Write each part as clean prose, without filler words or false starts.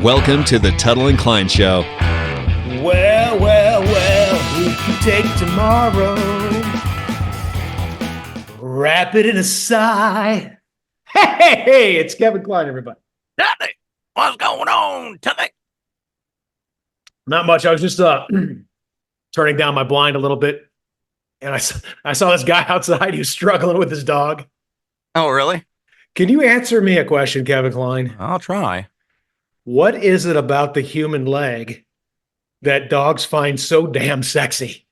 Welcome to the Tuttle Kline Show. Well, who can take tomorrow? Wrap it in a sigh. Hey, it's Kevin Kline, everybody. Tuttle, what's going on, Tuttle? Not much. I was just turning down my blind a little bit, and I saw this guy outside. He was struggling with his dog. Oh, really? Can you answer me a question, Kevin Kline? I'll try. What is it about the human leg that dogs find so damn sexy?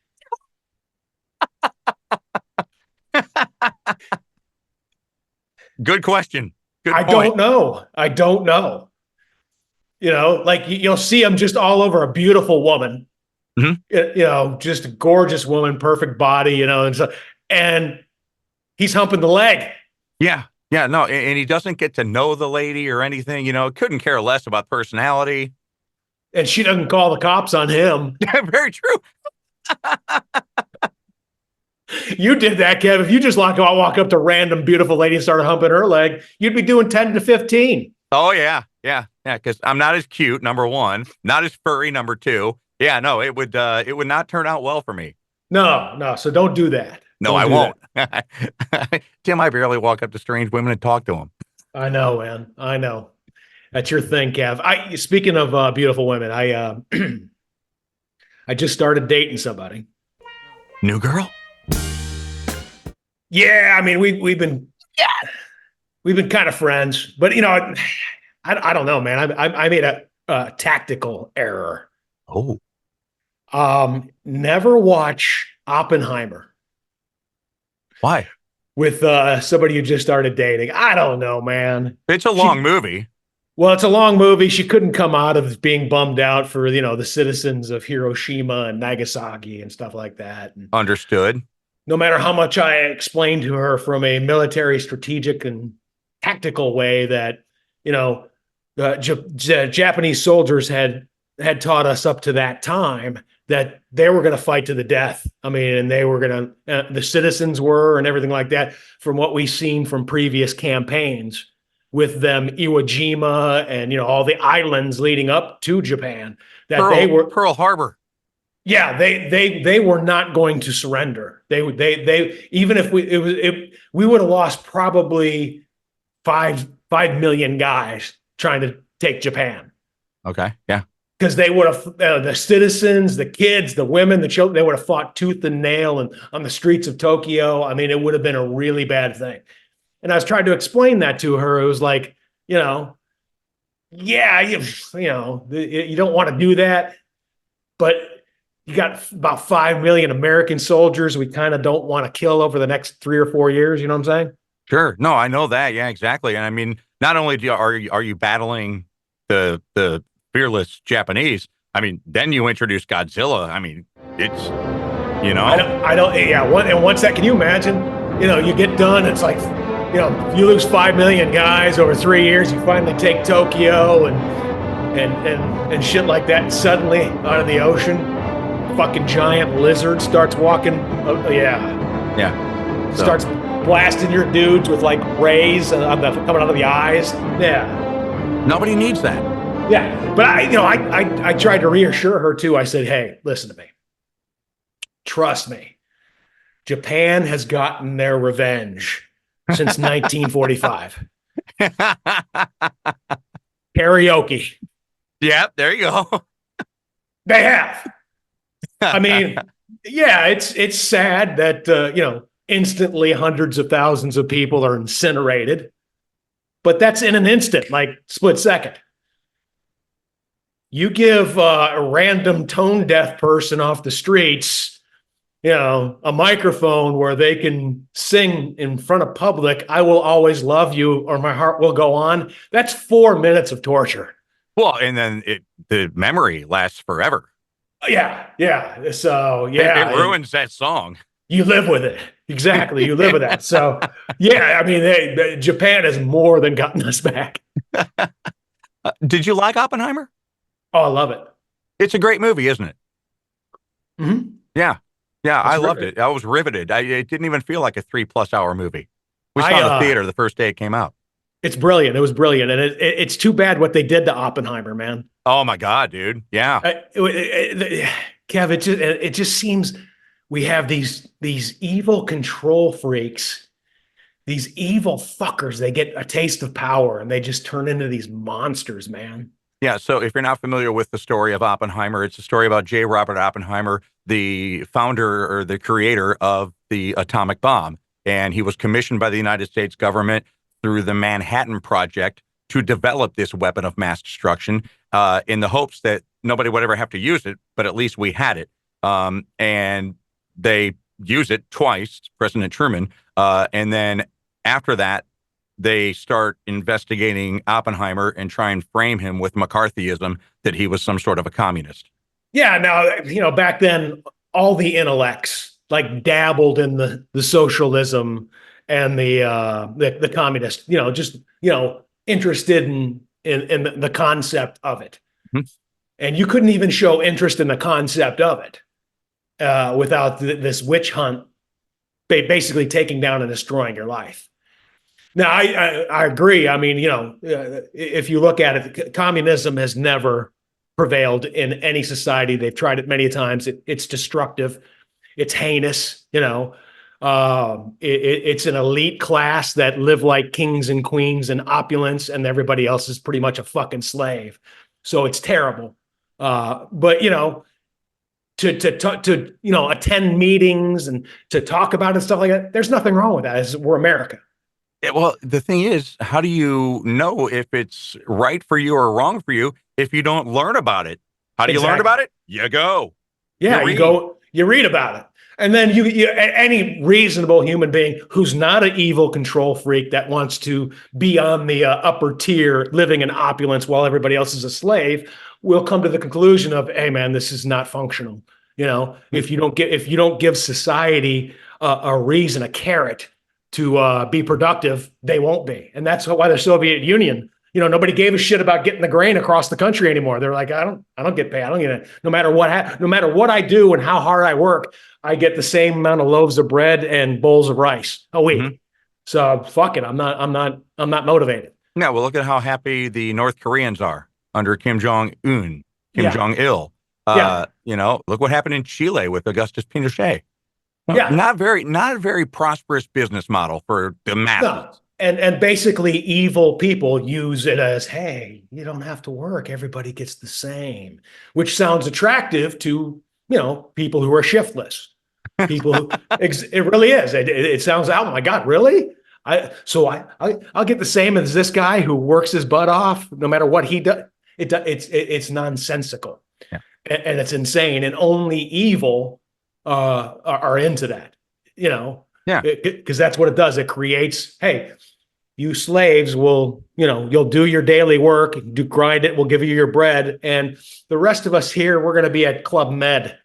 Good question. Good I point. I don't know. You know, like you'll see them just all over a beautiful woman. Mhm. You know, just a gorgeous woman, perfect body, you know, and he's humping the leg. Yeah. Yeah, no, and he doesn't get to know the lady or anything, couldn't care less about personality. And she doesn't call the cops on him. Very true. You did that, Kev. If you just walk up to random beautiful lady and start humping her leg, you'd be doing 10 to 15. Oh, yeah, because I'm not as cute, number one, not as furry, number two. Yeah, no, it would not turn out well for me. No, so don't do that. No, don't I won't. Tim, I barely walk up to strange women and talk to them. I know, man. I know. That's your thing, Kev. Speaking of beautiful women, I just started dating somebody. New girl? Yeah, I mean we've been kind of friends, but I don't know, man. I made a tactical error. Oh, never watch Oppenheimer. why? With somebody you just started dating. I don't know, man. It's a long movie. Well, it's a long movie. She couldn't come out of being bummed out for, the citizens of Hiroshima and Nagasaki and stuff like that. And Understood. no matter how much I explained to her from a military, strategic, and tactical way that, Japanese soldiers had taught us up to that time that they were going to fight to the death. I mean, and they were going to, the citizens were, and everything like that, from what we've seen from previous campaigns with them, Iwo Jima and, all the islands leading up to Japan, that they were Pearl Harbor. Yeah, they were not going to surrender. They even if we would have lost probably 5 million guys trying to take Japan. Okay. Yeah. Because they would have the citizens, the kids, the women, the children, they would have fought tooth and nail and on the streets of Tokyo. I mean, it would have been a really bad thing. And I was trying to explain that to her. It was like, you don't want to do that, but you got about 5 million American soldiers we kind of don't want to kill over the next 3 or 4 years. You know what I'm saying? Sure. No, I know that. Yeah, exactly. And I mean, not only are you battling the fearless Japanese, I mean, then you introduce Godzilla. I mean, it's, I don't. Yeah. And once that, can you imagine? You get done. It's like, you lose 5 million guys over 3 years. You finally take Tokyo and shit like that. And suddenly, out of the ocean, fucking giant lizard starts walking. Yeah. Starts blasting your dudes with like rays coming out of the eyes. Yeah. Nobody needs that. Yeah. But I tried to reassure her too. I said, hey, listen to me. Trust me. Japan has gotten their revenge since 1945. Karaoke. Yep. There you go. They have. I mean, yeah, it's sad that, instantly hundreds of thousands of people are incinerated, but that's in an instant, like split second. You give a random tone deaf person off the streets, a microphone where they can sing in front of public, I will always love you or my heart will go on. That's 4 minutes of torture. Well, and then the memory lasts forever. Yeah. So, yeah. It ruins that song. You live with it. Exactly. You live with that. So, yeah, I mean, Japan has more than gotten us back. Did you like Oppenheimer? Oh, I love it. It's a great movie, isn't it? Mm-hmm. Yeah. I loved it. I was riveted. It didn't even feel like a 3+ hour movie. We saw it in the theater the first day it came out. It's brilliant. It was brilliant, and it's too bad what they did to Oppenheimer, man. Oh my God, dude. Yeah. Kev, it just seems we have these evil control freaks, these evil fuckers. They get a taste of power and they just turn into these monsters, man. Yeah. So if you're not familiar with the story of Oppenheimer, it's a story about J. Robert Oppenheimer, the founder or the creator of the atomic bomb. And he was commissioned by the United States government through the Manhattan Project to develop this weapon of mass destruction in the hopes that nobody would ever have to use it, but at least we had it. And they use it twice, President Truman. And then after that, they start investigating Oppenheimer and try and frame him with McCarthyism, that he was some sort of a communist. Yeah. Now, back then, all the intellects like dabbled in the socialism and the communist, just, interested in the concept of it. Mm-hmm. And you couldn't even show interest in the concept of it without this witch hunt basically taking down and destroying your life. Now, I agree. I mean, if you look at it, communism has never prevailed in any society. They've tried it many times. It's destructive. It's heinous. It's an elite class that live like kings and queens and opulence, and everybody else is pretty much a fucking slave. So it's terrible. But to attend meetings and to talk about it and stuff like that, there's nothing wrong with that. We're America. Well, the thing is, how do you know if it's right for you or wrong for you if you don't learn about it? How do you learn about it? You go. Yeah, you read about it. And then any reasonable human being who's not an evil control freak that wants to be on the upper tier, living in opulence while everybody else is a slave, will come to the conclusion of, hey, man, this is not functional. If you don't give society a reason, a carrot to be productive, they won't be. And that's why the Soviet Union, nobody gave a shit about getting the grain across the country anymore. They're like, I don't get paid. I don't get it. No matter what I do and how hard I work, I get the same amount of loaves of bread and bowls of rice a week. Mm-hmm. So fuck it. I'm not motivated. Yeah. Well, look at how happy the North Koreans are under Kim Jong-un, Jong-il. Look what happened in Chile with Augustus Pinochet. Yeah. Not a very prosperous business model for the masses. No. And basically evil people use it as, hey, you don't have to work. Everybody gets the same, which sounds attractive to, people who are shiftless. People who, it really is. It sounds, oh my God, really? I'll get the same as this guy who works his butt off no matter what he does. It's nonsensical. Yeah. And it's insane. And only evil are into that, Yeah, because that's what it does. It creates, hey, you slaves will, you'll do your daily work, grind it, we'll give you your bread. And the rest of us here, we're going to be at Club Med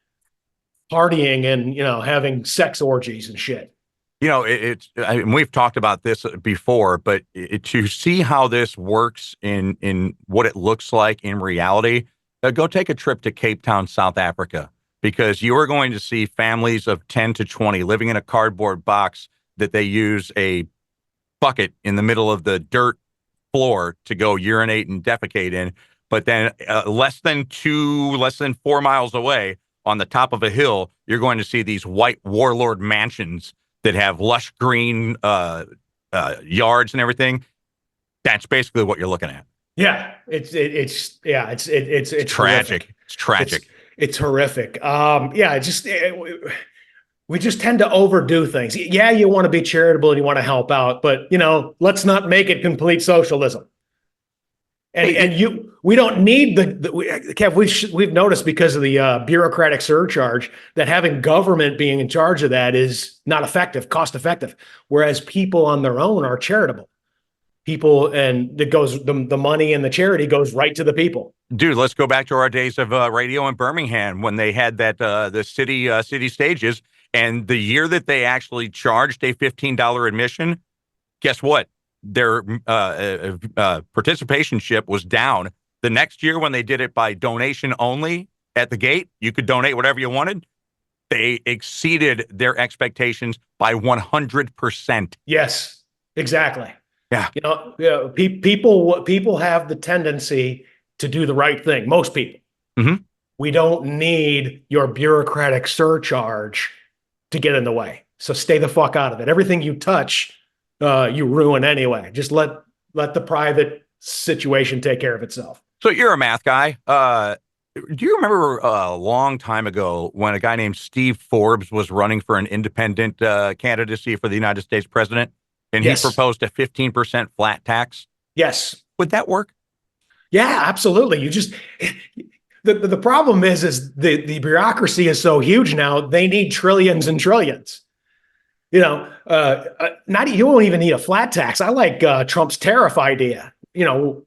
partying and, having sex orgies and shit. We've talked about this before, but to see how this works in what it looks like in reality, go take a trip to Cape Town, South Africa, because you are going to see families of 10 to 20 living in a cardboard box that they use a bucket in the middle of the dirt floor to go urinate and defecate in. But then less than 4 miles away on the top of a hill, you're going to see these white warlord mansions that have lush green yards and everything. That's basically what you're looking at. Yeah, it's tragic. Horrific. It's tragic. It's horrific. We just tend to overdo things. Yeah, you want to be charitable and you want to help out, but let's not make it complete socialism. We don't need Kev. We've noticed because of the bureaucratic surcharge that having government being in charge of that is not cost effective. Whereas people on their own are charitable. People, and it goes, the money and the charity goes right to the people. Dude, let's go back to our days of radio in Birmingham when they had that the city stages, and the year that they actually charged a $15 admission, guess what? Their participation ship was down. The next year when they did it by donation only at the gate, you could donate whatever you wanted. They exceeded their expectations by 100%. Yes, exactly. Yeah. People have the tendency to do the right thing. Most people. Mhm. We don't need your bureaucratic surcharge to get in the way. So stay the fuck out of it. Everything you touch, you ruin anyway. Just let the private situation take care of itself. So you're a math guy. Do you remember a long time ago when a guy named Steve Forbes was running for an independent candidacy for the United States president, and he Yes. proposed a 15% flat tax? Yes. Would that work? Yeah, absolutely. You just the problem is the bureaucracy is so huge now. They need trillions and trillions. Not you won't even need a flat tax. I like Trump's tariff idea.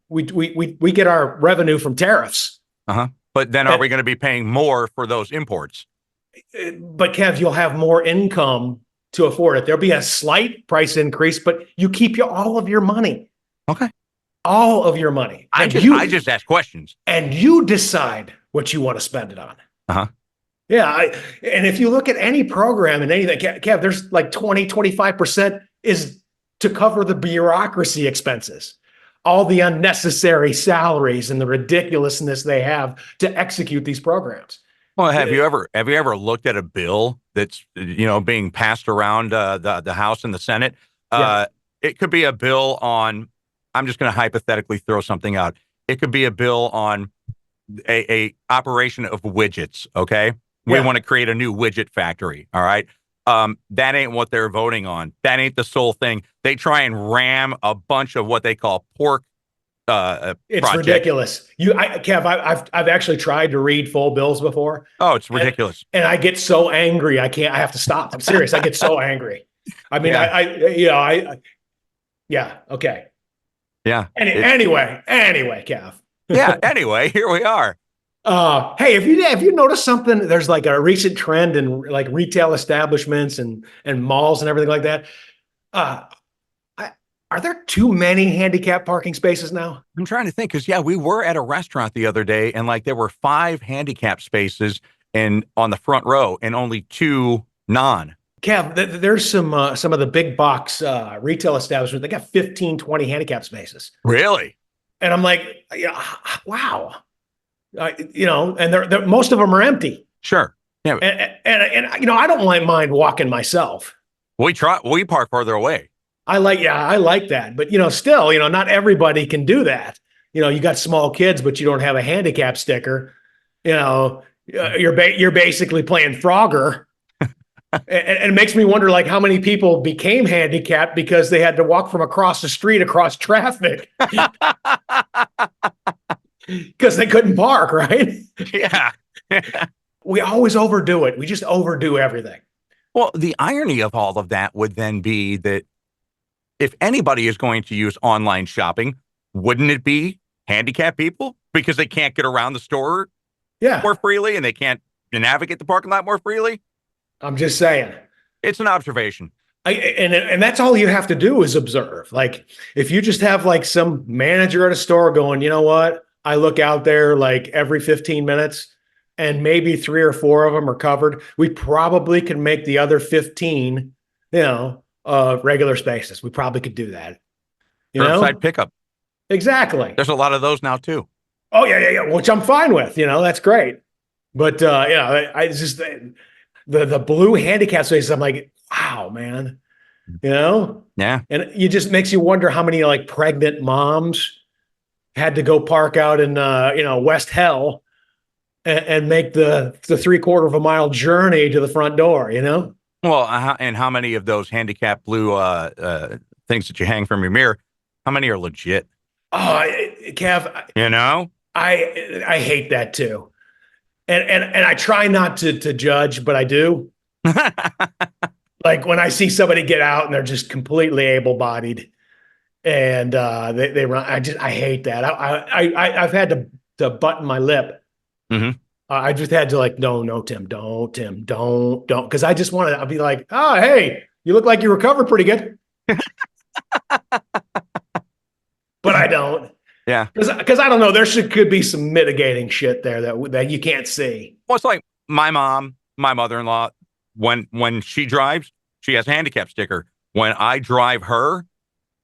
We get our revenue from tariffs. But then are we going to be paying more for those imports? But Kev, you'll have more income to afford it. There'll be a slight price increase, but you keep all of your money. Okay. All of your money. I just ask questions. And you decide what you want to spend it on. Yeah. And if you look at any program and anything, Kev, there's like 25% is to cover the bureaucracy expenses, all the unnecessary salaries and the ridiculousness they have to execute these programs. Well, have you ever looked at a bill that's, being passed around the House and the Senate? Yeah. It could be a bill on, I'm just going to hypothetically throw something out. It could be a bill on a operation of widgets. Okay. We want to create a new widget factory. All right. That ain't what they're voting on. That ain't the sole thing. They try and ram a bunch of what they call pork. It's project. Ridiculous. Kev, I've actually tried to read full bills before. Oh, it's ridiculous. And I get so angry. I have to stop. I'm serious. I get so angry. I mean, yeah. Okay. Yeah. Anyway, Kev. Yeah. Anyway, here we are. Hey, if you notice something, there's like a recent trend in like retail establishments and malls and everything like that. Are there too many handicap parking spaces now? I'm trying to think because we were at a restaurant the other day and like there were 5 handicap spaces and on the front row and only 2 non. Kev, there's some of the big box retail establishments. They got 15, 20 handicap spaces. Really? And I'm like, wow. And most of them are empty. Sure. Yeah. And I don't mind walking myself. We park farther away. I like that. But, still, not everybody can do that. You got small kids, but you don't have a handicap sticker. You're basically playing Frogger. and it makes me wonder, like, how many people became handicapped because they had to walk from across the street across traffic because they couldn't park, right? Yeah. We always overdo it. We just overdo everything. Well, the irony of all of that would then be that if anybody is going to use online shopping, wouldn't it be handicapped people because they can't get around the store more freely and they can't navigate the parking lot more freely? I'm just saying. It's an observation. And that's all you have to do is observe. Like if you just have like some manager at a store going, you know what? I look out there like every 15 minutes and maybe 3 or 4 of them are covered. We probably could make the other 15, regular spaces. We probably could do that. Curbside pickup. Exactly. There's a lot of those now too. Oh yeah. Which I'm fine with. That's great. But I just the blue handicap spaces. I'm like, wow, man. Yeah. And it just makes you wonder how many like pregnant moms had to go park out in West Hell and make the 3/4 of a mile journey to the front door. Well, and how many of those handicap blue things that you hang from your mirror? How many are legit? Oh, Kev. I hate that too, and I try not to judge, but I do. Like when I see somebody get out and they're just completely able-bodied, and they run. I hate that. I've had to button my lip. Mm-hmm. I just had to like, no, Tim, don't, because I just want to. I'll be like, oh, hey, you look like you recovered pretty good, but I don't. Yeah, because I don't know. There could be some mitigating shit there that you can't see. Well, it's like my mother-in-law. When she drives, she has a handicap sticker. When I drive her,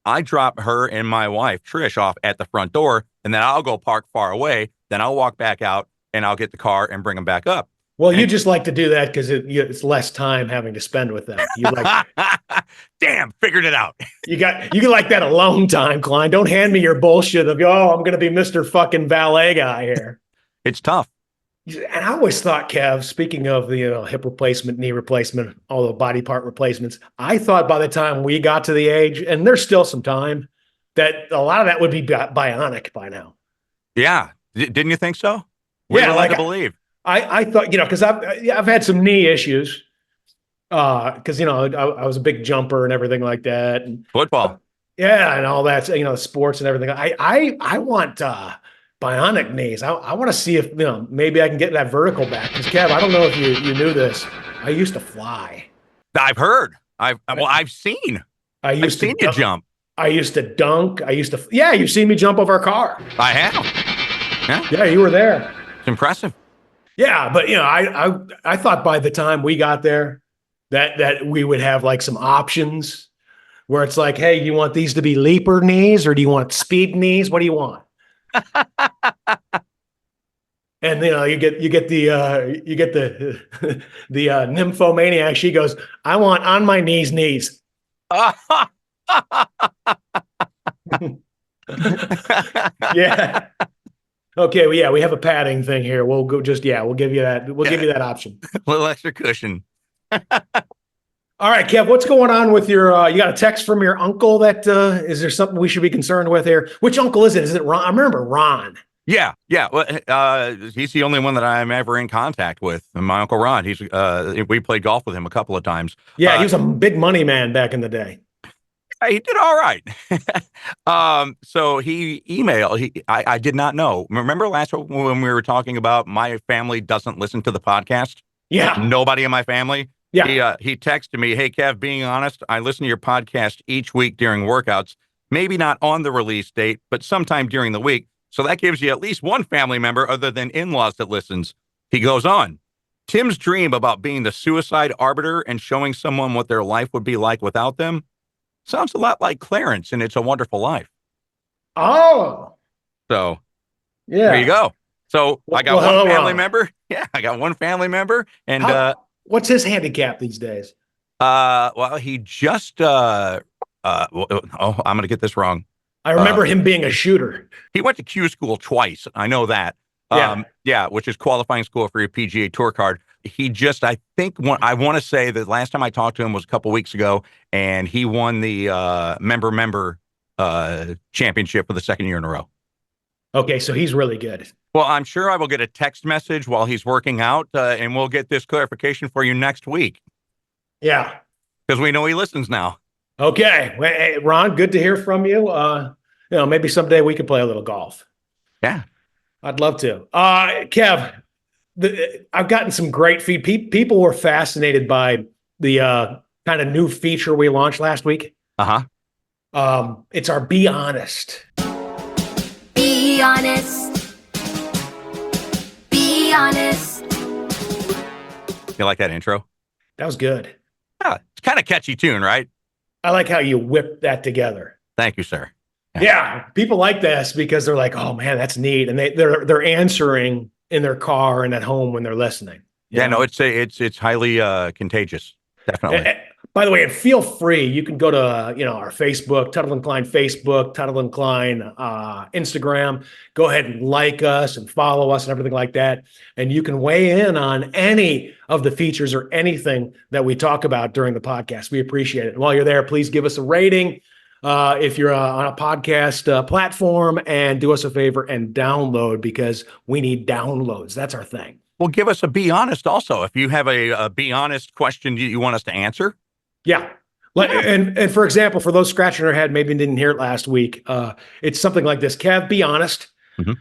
I drop her and my wife, Trish, off at the front door, and then I'll go park far away. Then I'll walk back out and I'll get the car and bring them back up. Well, And you just like to do that because it's less time having to spend with them. You like, damn, figured it out. you like that alone time, Kline. Don't hand me your bullshit of, oh, I'm going to be Mr. fucking valet guy here. It's tough. And I always thought, Kev, speaking of the hip replacement, knee replacement, all the body part replacements, I thought by the time we got to the age, and there's still some time, that a lot of that would be bionic by now. Yeah. Didn't you think so? We were led to believe. I thought, because I've had some knee issues, because I was a big jumper and everything like that, and Football, yeah, and all that, sports and everything. I want bionic knees. I want to see if maybe I can get that vertical back. Because Kev, I don't know if you knew this. I used to fly. I've heard. I've seen. I've seen you jump. I used to dunk. Yeah, you've seen me jump over a car. I have. Yeah, you were there. It's impressive. Yeah, but I thought by the time we got there that we would have like some options where it's like, hey, you want these to be leaper knees or do you want speed knees? What do you want? And you get the nymphomaniac. She goes, I want on my knees. Yeah. Okay, well, yeah, we have a padding thing here. We'll go we'll give you that. We'll give you that option. A little extra cushion. All right, Kev, what's going on with your, you got a text from your uncle that, is there something we should be concerned with here? Which uncle is it? Is it Ron? I remember Ron. Yeah. Well, he's the only one that I'm ever in contact with. And my uncle Ron, we played golf with him a couple of times. Yeah, he was a big money man back in the day. He did all right. So he emailed. I did not know. Remember last week when we were talking about my family doesn't listen to the podcast? Yeah. Nobody in my family. Yeah. He texted me, hey, Kev, being honest, I listen to your podcast each week during workouts, maybe not on the release date, but sometime during the week. So that gives you at least one family member other than in-laws that listens. He goes on. Tim's dream about being the suicide arbiter and showing someone what their life would be like without them sounds a lot like Clarence in It's a Wonderful Life. Oh. So yeah, there you go. So I got one family member. Yeah, I got one family member. And what's his handicap these days? Well, he just I'm going to get this wrong. I remember him being a shooter. He went to Q school twice. I know that. Which is qualifying school for your PGA Tour card. He just, I want to say that last time I talked to him was a couple weeks ago, and he won the member championship for the second year in a row. Okay, so he's really good. Well, I'm sure I will get a text message while he's working out, and we'll get this clarification for you next week. Yeah. Because we know he listens now. Okay. Well, hey, Ron, good to hear from you. Maybe someday we could play a little golf. Yeah. I'd love to. Kev, I've gotten some great feedback. People were fascinated by the kind of new feature we launched last week. It's our Be Honest. Be honest. Be honest. You like that intro? That was good. Yeah, it's kind of catchy tune, right? I like how you whipped that together. Thank you, sir. Yeah, people like this because they're like, "Oh man, that's neat," and they're answering in their car and at home when they're listening. Yeah, no, it's highly contagious. Definitely. By the way, and feel free. You can go to our Facebook, Tuttle Kline Facebook, Tuttle Kline Instagram. Go ahead and like us and follow us and everything like that. And you can weigh in on any of the features or anything that we talk about during the podcast. We appreciate it. And while you're there, please give us a rating if you're on a podcast platform, and do us a favor and download, because we need downloads. That's our thing. Well, give us a Be Honest also. If you have a Be Honest question you want us to answer. Yeah. And for example, for those scratching their head, maybe didn't hear it last week, it's something like this. Kev, be honest. Mm-hmm.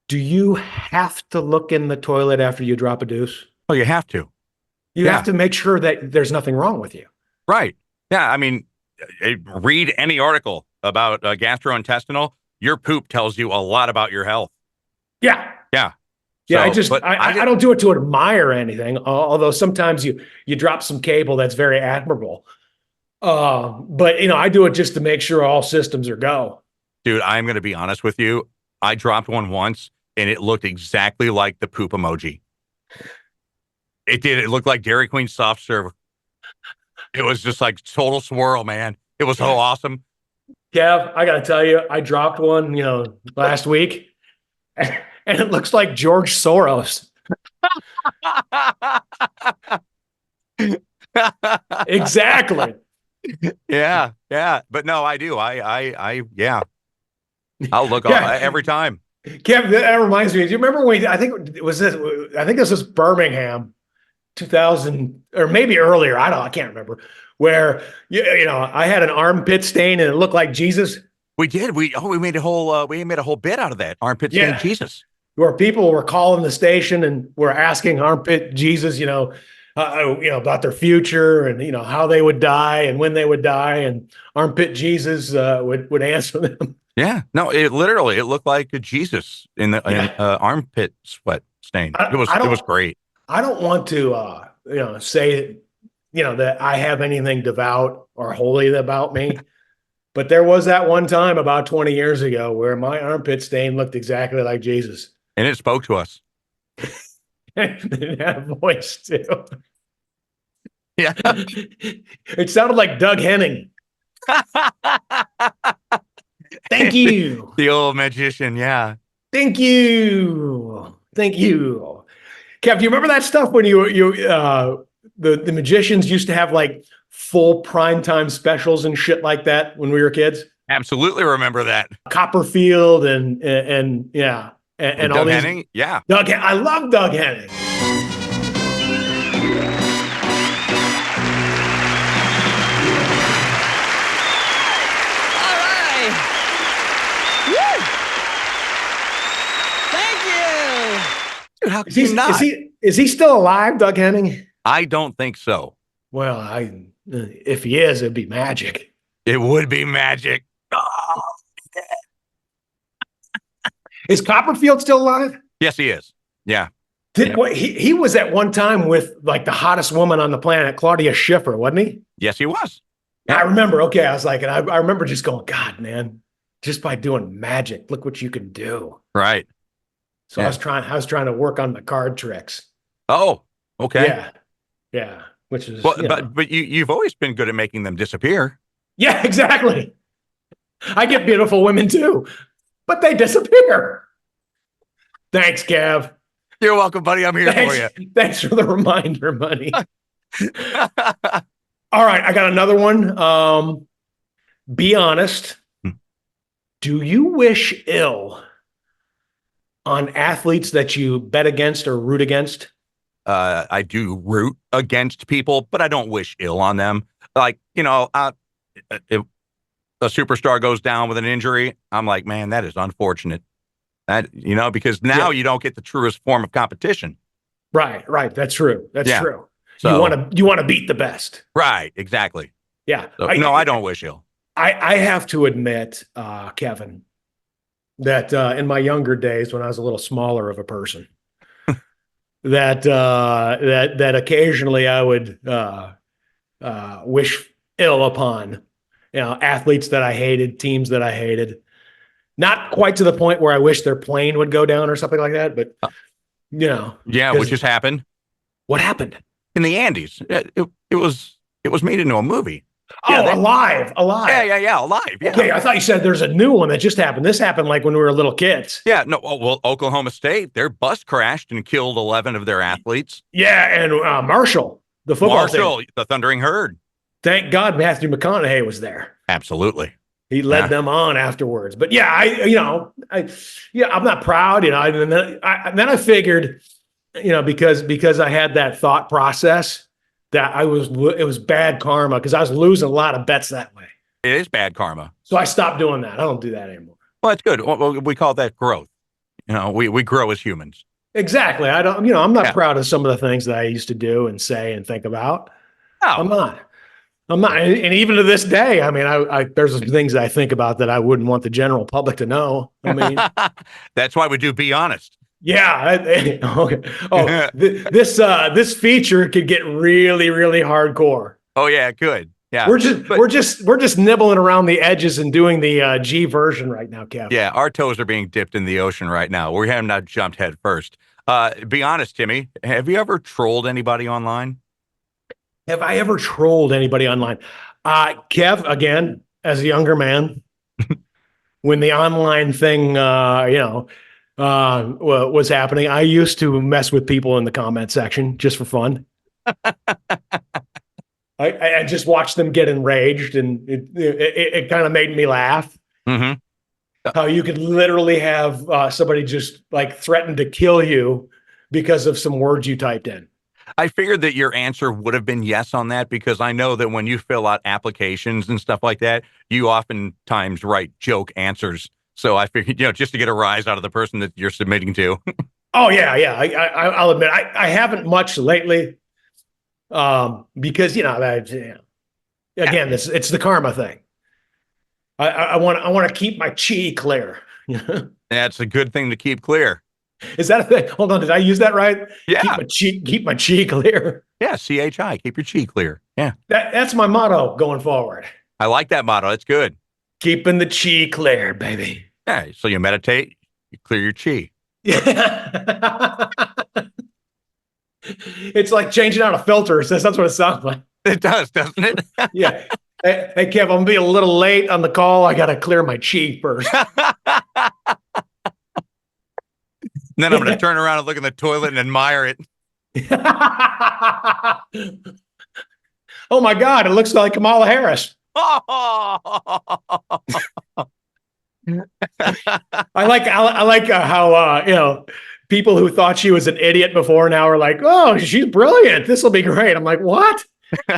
Do you have to look in the toilet after you drop a deuce? Oh, you have to. You have to make sure that there's nothing wrong with you. Right. Yeah. I mean, read any article about gastrointestinal. Your poop tells you a lot about your health. Yeah. Yeah. Yeah, I don't do it to admire anything, although sometimes you drop some cable that's very admirable. But I do it just to make sure all systems are go. Dude, I'm going to be honest with you. I dropped one once and it looked exactly like the poop emoji. It did. It looked like Dairy Queen soft serve. It was just like total swirl, man. It was so awesome. Kev, I got to tell you, I dropped one, last week, and it looks like George Soros. Exactly. Yeah. But no, I do. Yeah. I'll look every time. Kev, that reminds me. Do you remember when I think this was Birmingham, 2000 or maybe earlier. I can't remember. Where I had an armpit stain and it looked like Jesus. We did. We made a whole bit out of that armpit stain Jesus. Where people were calling the station and were asking armpit Jesus, about their future and how they would die and when they would die, and armpit Jesus would answer them. Yeah, no, it looked like a Jesus in the armpit sweat stain. It was great. I don't want to say that I have anything devout or holy about me, but there was that one time about 20 years ago where my armpit stain looked exactly like Jesus, and it spoke to us. It had a voice too. Yeah. It sounded like Doug Henning. Thank you. The old magician, yeah. Thank you. Kev, do you remember that stuff when the magicians used to have like full primetime specials and shit like that when we were kids? Absolutely remember that. Copperfield and yeah. And all Doug these, Henning? Yeah. I love Doug Henning. All right. Woo! Thank you. Dude, how could you not? Is he still alive, Doug Henning? I don't think so. Well, if he is, it'd be magic. It would be magic. Oh. Is Copperfield still alive? Yes, he is. Yeah. He was at one time with like the hottest woman on the planet, Claudia Schiffer, wasn't he? Yes, he was. Yeah. I remember. Okay, I was like, and I remember just going, God, man, just by doing magic, look what you can do. Right. So yeah. I was trying to work on the card tricks. Oh, okay. Yeah. Which is but you've always been good at making them disappear. Yeah, exactly. I get beautiful women too, but they disappear. Thanks, Kev. You're welcome, buddy. I'm here for you. Thanks for the reminder, buddy. All right, I got another one. Be honest. Do you wish ill on athletes that you bet against or root against? I do root against people, but I don't wish ill on them. Like, if a superstar goes down with an injury, I'm like, man, that is unfortunate. That, because now you don't get the truest form of competition. Right. That's true. That's true. So, you want to beat the best. Right. Exactly. Yeah. So, I don't wish ill. I have to admit, Kevin, that in my younger days when I was a little smaller of a person, that occasionally I would wish ill upon, athletes that I hated, teams that I hated. Not quite to the point where I wish their plane would go down or something like that, but Yeah, which just happened. What happened? In the Andes. It was made into a movie. Alive. Yeah, Alive. Yeah. Okay, I thought you said there's a new one that just happened. This happened like when we were little kids. Yeah, no, well, Oklahoma State, their bus crashed and killed 11 of their athletes. Yeah, and Marshall, the football team. The Thundering Herd. Thank God Matthew McConaughey was there. Absolutely. He led them on afterwards. But yeah, I'm not proud, and then I figured, because I had that thought process that it was bad karma because I was losing a lot of bets that way. It is bad karma. So I stopped doing that. I don't do that anymore. Well, that's good. We call that growth. We grow as humans. Exactly. I'm not proud of some of the things that I used to do and say and think about. No. I'm not. And even to this day, I mean, there's some things that I think about that I wouldn't want the general public to know. I mean, that's why we do Be Honest. Yeah. Okay. Oh, this feature could get really, really hardcore. Oh yeah, it could. Yeah. We're just nibbling around the edges and doing the G version right now, Kev. Yeah, our toes are being dipped in the ocean right now. We have not jumped head first. Be honest, Timmy, have you ever trolled anybody online? Have I ever trolled anybody online? Kev, again, as a younger man, when the online thing, was happening, I used to mess with people in the comment section just for fun. I just watched them get enraged, and it kind of made me laugh. Mm-hmm. How you could literally have somebody just like threaten to kill you because of some words you typed in. I figured that your answer would have been yes on that, because I know that when you fill out applications and stuff like that, you oftentimes write joke answers. So I figured, just to get a rise out of the person that you're submitting to. Oh yeah. I'll admit I haven't much lately, because again, it's the karma thing. I want to keep my chi clear. That's a good thing to keep clear. Is that a thing? Hold on, did I use that right? Yeah. Keep my chi clear. Yeah, CHI, keep your chi clear. Yeah. That's my motto going forward. I like that motto. It's good. Keeping the chi clear, baby. Yeah. So you meditate, you clear your chi. Yeah. It's like changing out a filter. That's what it sounds like. It does, doesn't it? Yeah. Hey, Kev, I'm gonna be a little late on the call. I gotta clear my chi first. And then I'm going to turn around and look in the toilet and admire it. Oh my God, it looks like Kamala Harris. I like how people who thought she was an idiot before now are like, oh, she's brilliant. This will be great. I'm like, what?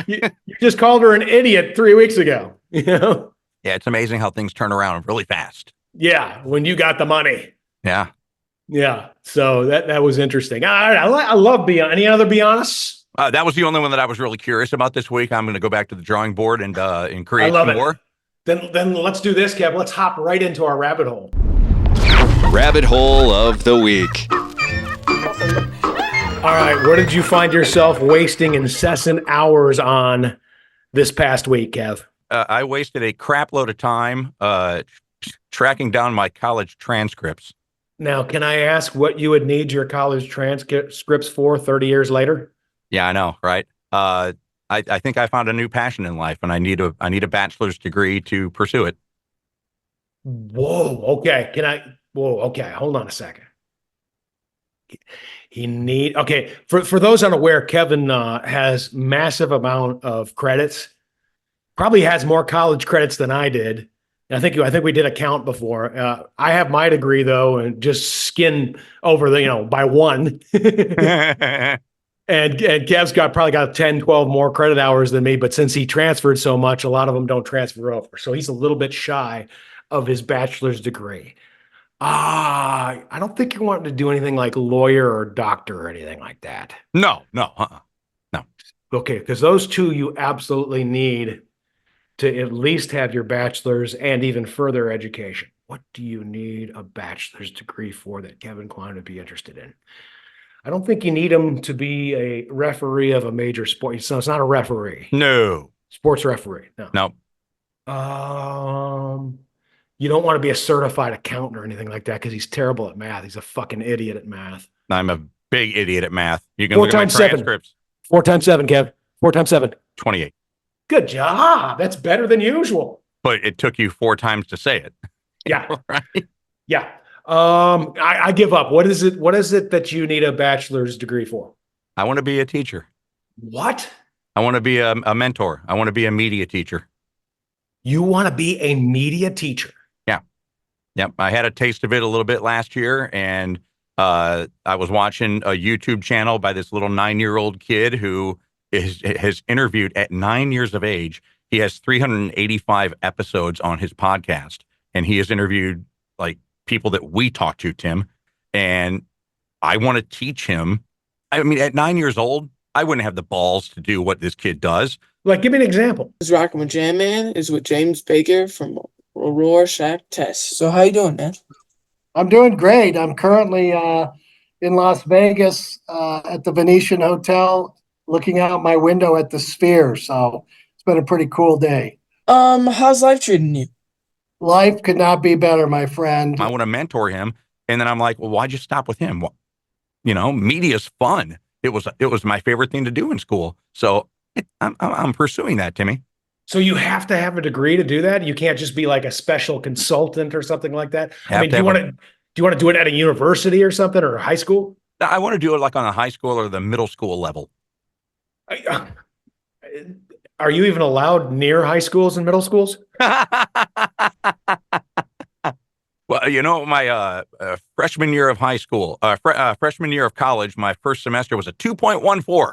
you just called her an idiot 3 weeks ago. Yeah, it's amazing how things turn around really fast. Yeah, when you got the money. Yeah. Yeah, so that was interesting. I love Be Any other Be Honest? That was the only one that I was really curious about this week. I'm going to go back to the drawing board and create some more. Then let's do this, Kev. Let's hop right into our rabbit hole. Rabbit hole of the week. All right, what did you find yourself wasting incessant hours on this past week, Kev? I wasted a crap load of time tracking down my college transcripts. Now, can I ask what you would need your college transcripts for 30 years later? Yeah, I know, right? I think I found a new passion in life, and I need a bachelor's degree to pursue it. Whoa, okay. Okay, hold on a second. For those unaware, Kevin has massive amount of credits. Probably has more college credits than I did. I think we did a count before. I have my degree though, and just skin over by one. And Kev's probably got 10, 12 more credit hours than me, but since he transferred so much, a lot of them don't transfer over. So he's a little bit shy of his bachelor's degree. I don't think you want to do anything like lawyer or doctor or anything like that. No. No. Okay, because those two you absolutely need to at least have your bachelor's and even further education. What do you need a bachelor's degree for that Kevin Kline would be interested in? I don't think you need him to be a referee of a major sport. So it's not a referee. No. Sports referee. No. You don't want to be a certified accountant or anything like that because he's terrible at math. He's a fucking idiot at math. I'm a big idiot at math. You can look at my transcripts. 4 times 7, Kev. 4 times 7. 28. Good job. That's better than usual. But it took you 4 times to say it. Yeah. Right? Yeah. I give up. What is it that you need a bachelor's degree for? I want to be a teacher. What? I want to be a mentor. I want to be a media teacher. You want to be a media teacher? Yeah. Yep. I had a taste of it a little bit last year, and I was watching a YouTube channel by this little 9-year-old kid who has interviewed at 9 years of age. He has 385 episodes on his podcast, and he has interviewed like people that we talk to, Tim. And I want to teach him. I mean, at 9 years old, I wouldn't have the balls to do what this kid does. Like, give me an example. This is rocking with Jam Man. Is with James Baker from Rorschach Test. So how you doing, man? I'm doing great. I'm currently in Las Vegas at the Venetian Hotel, looking out my window at the Sphere. So it's been a pretty cool day. How's life treating you? Life could not be better, my friend. I want to mentor him. And then I'm like, well, why'd you stop with him? Well, media's fun. It was my favorite thing to do in school. So I'm pursuing that, Timmy. So you have to have a degree to do that. You can't just be like a special consultant or something like that. I mean, do you want to do it at a university or something, or high school? I want to do it like on the high school or the middle school level. Are you even allowed near high schools and middle schools? Well, my freshman year of high school, freshman year of college, my first semester was a 2.14.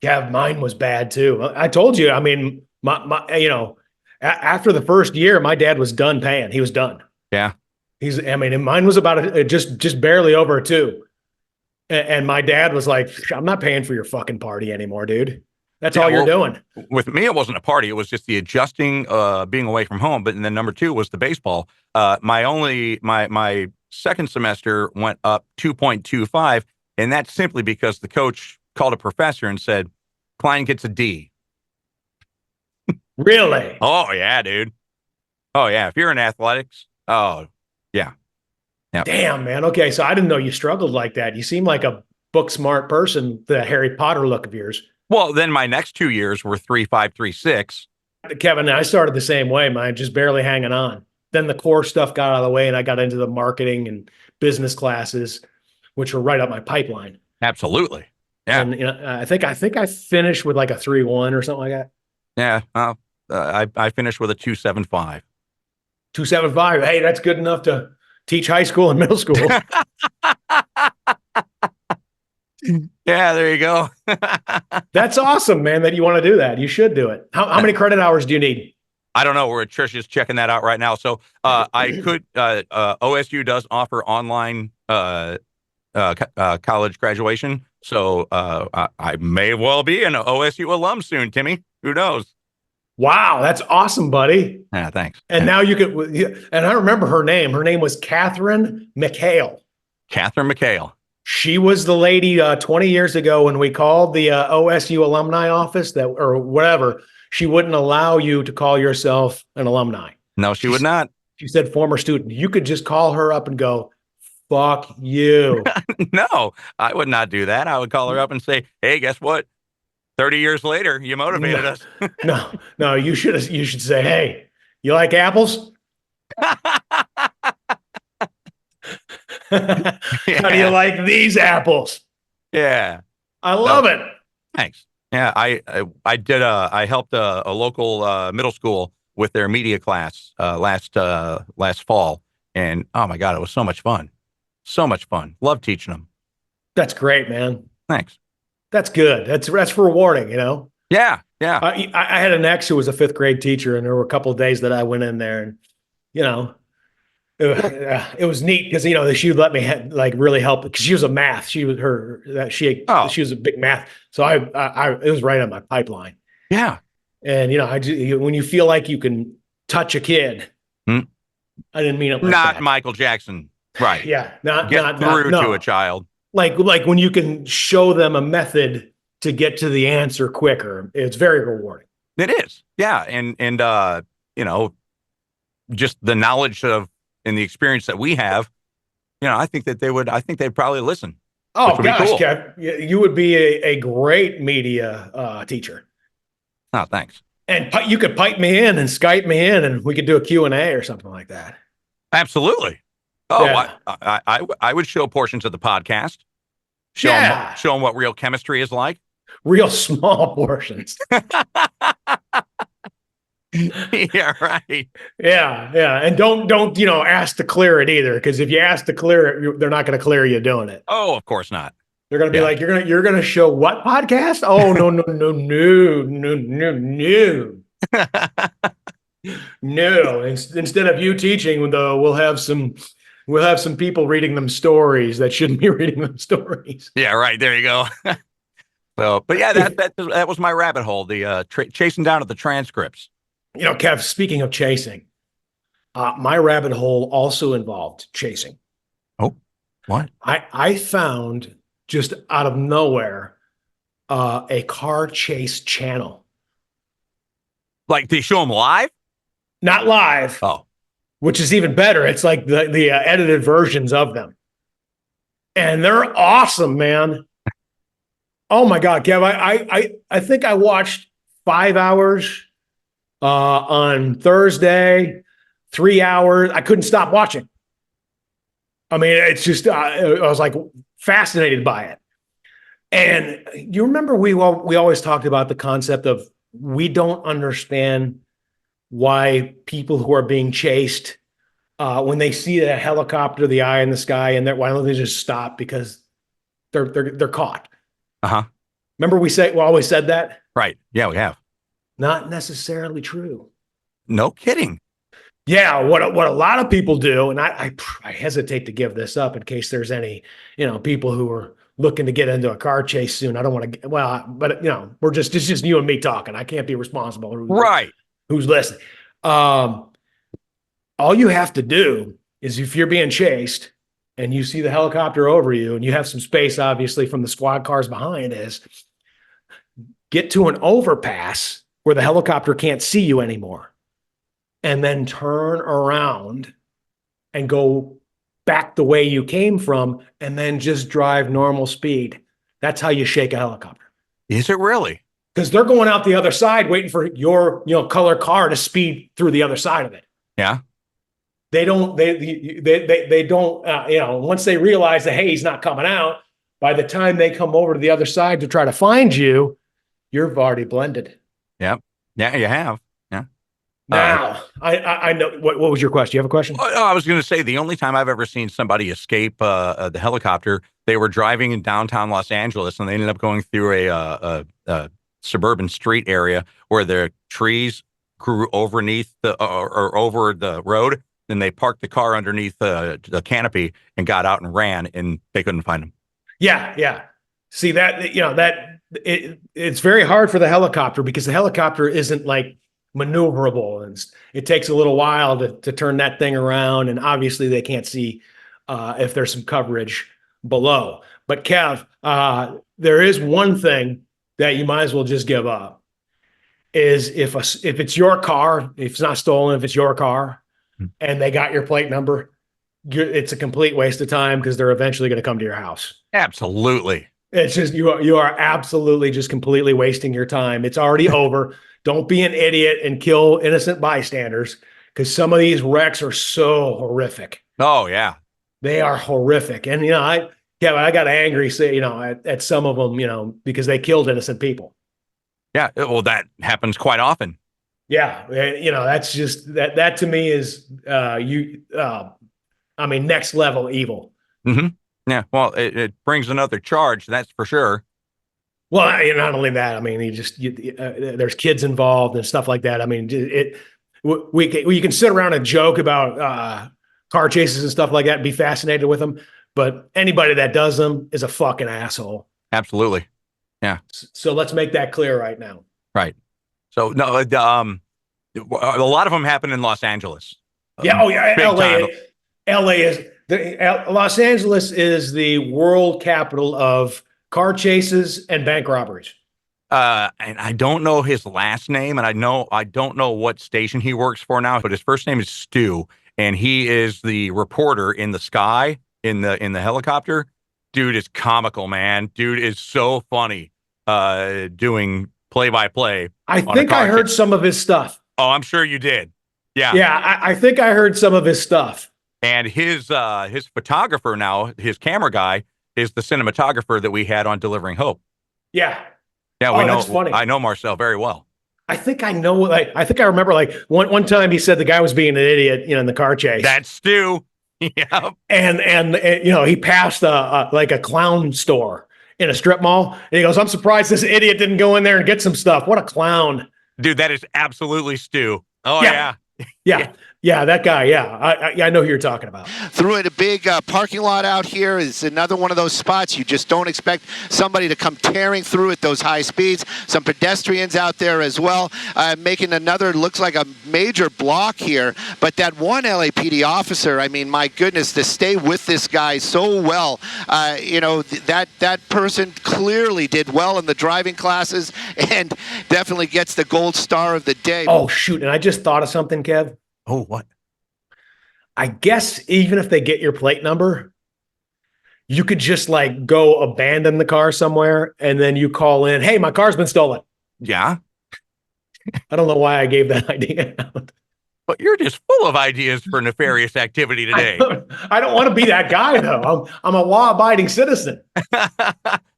Yeah, mine was bad too. I told you. I mean, after the first year, my dad was done paying. He was done. Yeah. And mine was about just barely over a 2. And my dad was like, I'm not paying for your fucking party anymore, dude. That's all you're doing. With me, it wasn't a party. It was just the adjusting, being away from home. But then number 2 was the baseball. My second semester went up 2.25. And that's simply because the coach called a professor and said, Kline gets a D. Really? Oh, yeah, dude. Oh, yeah. If you're in athletics, oh, yeah. Yep. Damn, man. Okay, so I didn't know you struggled like that. You seem like a book smart person, the Harry Potter look of yours. Well, then my next 2 years were 3.5, 3.6. Kevin, I started the same way, man, just barely hanging on. Then the core stuff got out of the way, and I got into the marketing and business classes, which were right up my pipeline. Absolutely. Yeah. And I think I finished with like a 3.1 or something like that. Yeah. I finished with a 2.75. 2.75. Hey, that's good enough to teach high school and middle school. Yeah, there you go. That's awesome, man, that you want to do that. You should do it. How many credit hours do you need? I don't know. We're at Trisha's checking that out right now. So I could, OSU does offer online college graduation. So I may well be an OSU alum soon, Timmy. Who knows? Wow, that's awesome, buddy. Yeah, thanks. And now you could, and I remember her name. Her name was Catherine McHale. Catherine McHale. She was the lady 20 years ago when we called the OSU alumni office or whatever. She wouldn't allow you to call yourself an alumni. No, she would not. She said former student. You could just call her up and go, fuck you. No, I would not do that. I would call her up and say, hey, guess what? 30 years later, you motivated us. No, you should say, hey, you like apples? Yeah. How do you like these apples? Yeah. I love it. Thanks. Yeah, I helped a local middle school with their media class last fall, and oh my God, it was so much fun. So much fun. Love teaching them. That's great, man. Thanks. That's good. That's rewarding, you know? Yeah. Yeah. I had an ex who was a 5th grade teacher, and there were a couple of days that I went in there, and, it was neat because, she would let me really help because she was a math. She was she was a big math. So it was right on my pipeline. Yeah. And, when you feel like you can touch a kid, I didn't mean it like not that. Michael Jackson. Right. Yeah. Get through to a child. Like when you can show them a method to get to the answer quicker, it's very rewarding. It is. Yeah. And just the knowledge of and the experience that we have, I think they'd probably listen. Oh gosh, cool. Kev, you would be a great media teacher. Oh, thanks. And you could pipe me in and Skype me in, and we could do a Q&A or something like that. Absolutely. Oh, Yeah. I would show portions of the podcast. Show them what real chemistry is like. Real small portions. Yeah, right. Yeah. And don't ask to clear it either, because if you ask to clear it, they're not going to clear you doing it. Oh, of course not. They're going to be like, you're going to show what podcast? Oh, no. No. Instead of you teaching, though, we'll have some people reading them stories that shouldn't be reading them stories. Yeah, right. There you go. So, but yeah, that was my rabbit hole. The chasing down at the transcripts. Kev, speaking of chasing, my rabbit hole also involved chasing. Oh, what? I found just out of nowhere a car chase channel. Like they show them live? Not live, Oh, which is even better. It's like the edited versions of them. And they're awesome, man. Oh my God, Kev, I think I watched 5 hours on Thursday, 3 hours. I couldn't stop watching. I mean, it's just, I was like fascinated by it. And you remember we always talked about the concept of we don't understand why people who are being chased, when they see a helicopter, the eye in the sky, and why don't they just stop because they're caught? uh-huh. Remember we always said that? Right. Yeah, we have. Not necessarily true. No kidding. Yeah, what a lot of people do, and I hesitate to give this up in case there's any, people who are looking to get into a car chase soon. I don't want to, but it's just you and me talking. I can't be responsible. Right. Who's listening? All you have to do is if you're being chased and you see the helicopter over you and you have some space, obviously, from the squad cars behind, is get to an overpass where the helicopter can't see you anymore. And then turn around and go back the way you came from, and then just drive normal speed. That's how you shake a helicopter. Is it really? Because they're going out the other side, waiting for your, color car to speed through the other side of it. Yeah. They don't. They don't. Once they realize that, hey, he's not coming out. By the time they come over to the other side to try to find you, you've already blended. Yep. Yeah, you have. Yeah. Now, I know. What was your question? You have a question? Oh, I was going to say the only time I've ever seen somebody escape the helicopter, they were driving in downtown Los Angeles, and they ended up going through a suburban street area where the trees grew overneath or over the road. Then they parked the car underneath the canopy and got out and ran, and they couldn't find him. Yeah. See that it's very hard for the helicopter because the helicopter isn't like maneuverable, and it takes a little while to turn that thing around, and obviously they can't see if there's some coverage below. But Kev, there is one thing that you might as well just give up, is if it's your car, if it's not stolen, if it's your car and they got your plate number, it's a complete waste of time because they're eventually going to come to your house. Absolutely. It's just you are absolutely just completely wasting your time. It's already over. Don't be an idiot and kill innocent bystanders, because some of these wrecks are so horrific. Oh yeah, they are horrific. And I got angry, at some of them, because they killed innocent people. Yeah, well, that happens quite often. Yeah, that's just that to me is next level evil. Mm-hmm. Yeah, well, it brings another charge, that's for sure. Well, not only that, there's kids involved and stuff like that. You can sit around and joke about car chases and stuff like that and be fascinated with them, but anybody that does them is a fucking asshole. Absolutely. Yeah. So let's make that clear right now. Right. So no, a lot of them happen in Los Angeles. Yeah. Oh yeah. Los Angeles is the world capital of car chases and bank robberies. And I don't know his last name, and I don't know what station he works for now, but his first name is Stu, and he is the reporter in the sky in the helicopter. Dude is comical, man. Dude is so funny, doing play-by-play. I think I heard some of his stuff. Oh, I'm sure you did. Yeah. Yeah, I think I heard some of his stuff. And his photographer now, his camera guy, is the cinematographer that we had on Delivering Hope. Yeah. Yeah, we know. That's funny. I know Marcel very well. I think I know. I think I remember. One time he said the guy was being an idiot, in the car chase. That's Stu. Yeah. And he passed a clown store in a strip mall, and he goes, "I'm surprised this idiot didn't go in there and get some stuff. What a clown!" Dude, that is absolutely Stu. Oh yeah. Yeah. Yeah, that guy. Yeah, I know who you're talking about. Threw in a big parking lot out here is another one of those spots you just don't expect somebody to come tearing through at those high speeds. Some pedestrians out there as well, making another, looks like a major block here. But that one LAPD officer, I mean, my goodness, to stay with this guy so well, that person clearly did well in the driving classes and definitely gets the gold star of the day. Oh, shoot. And I just thought of something, Kev. Oh, what? I guess even if they get your plate number, you could just like go abandon the car somewhere and then you call in, hey, my car's been stolen. Yeah. I don't know why I gave that idea out. But you're just full of ideas for nefarious activity today. I don't want to be that guy, though. I'm a law-abiding citizen.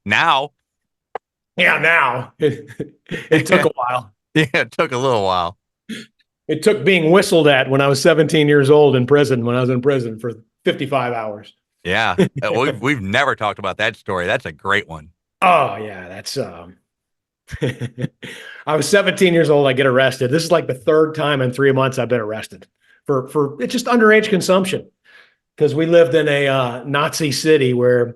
Now. Yeah, now. It took a while. Yeah, it took a little while. It took being whistled at when I was 17 years old in prison, when I was in prison for 55 hours. Yeah. We've never talked about that story. That's a great one. Oh, yeah, that's I was 17 years old. I get arrested. This is like the third time in 3 months I've been arrested for it's just underage consumption, because we lived in a Nazi city where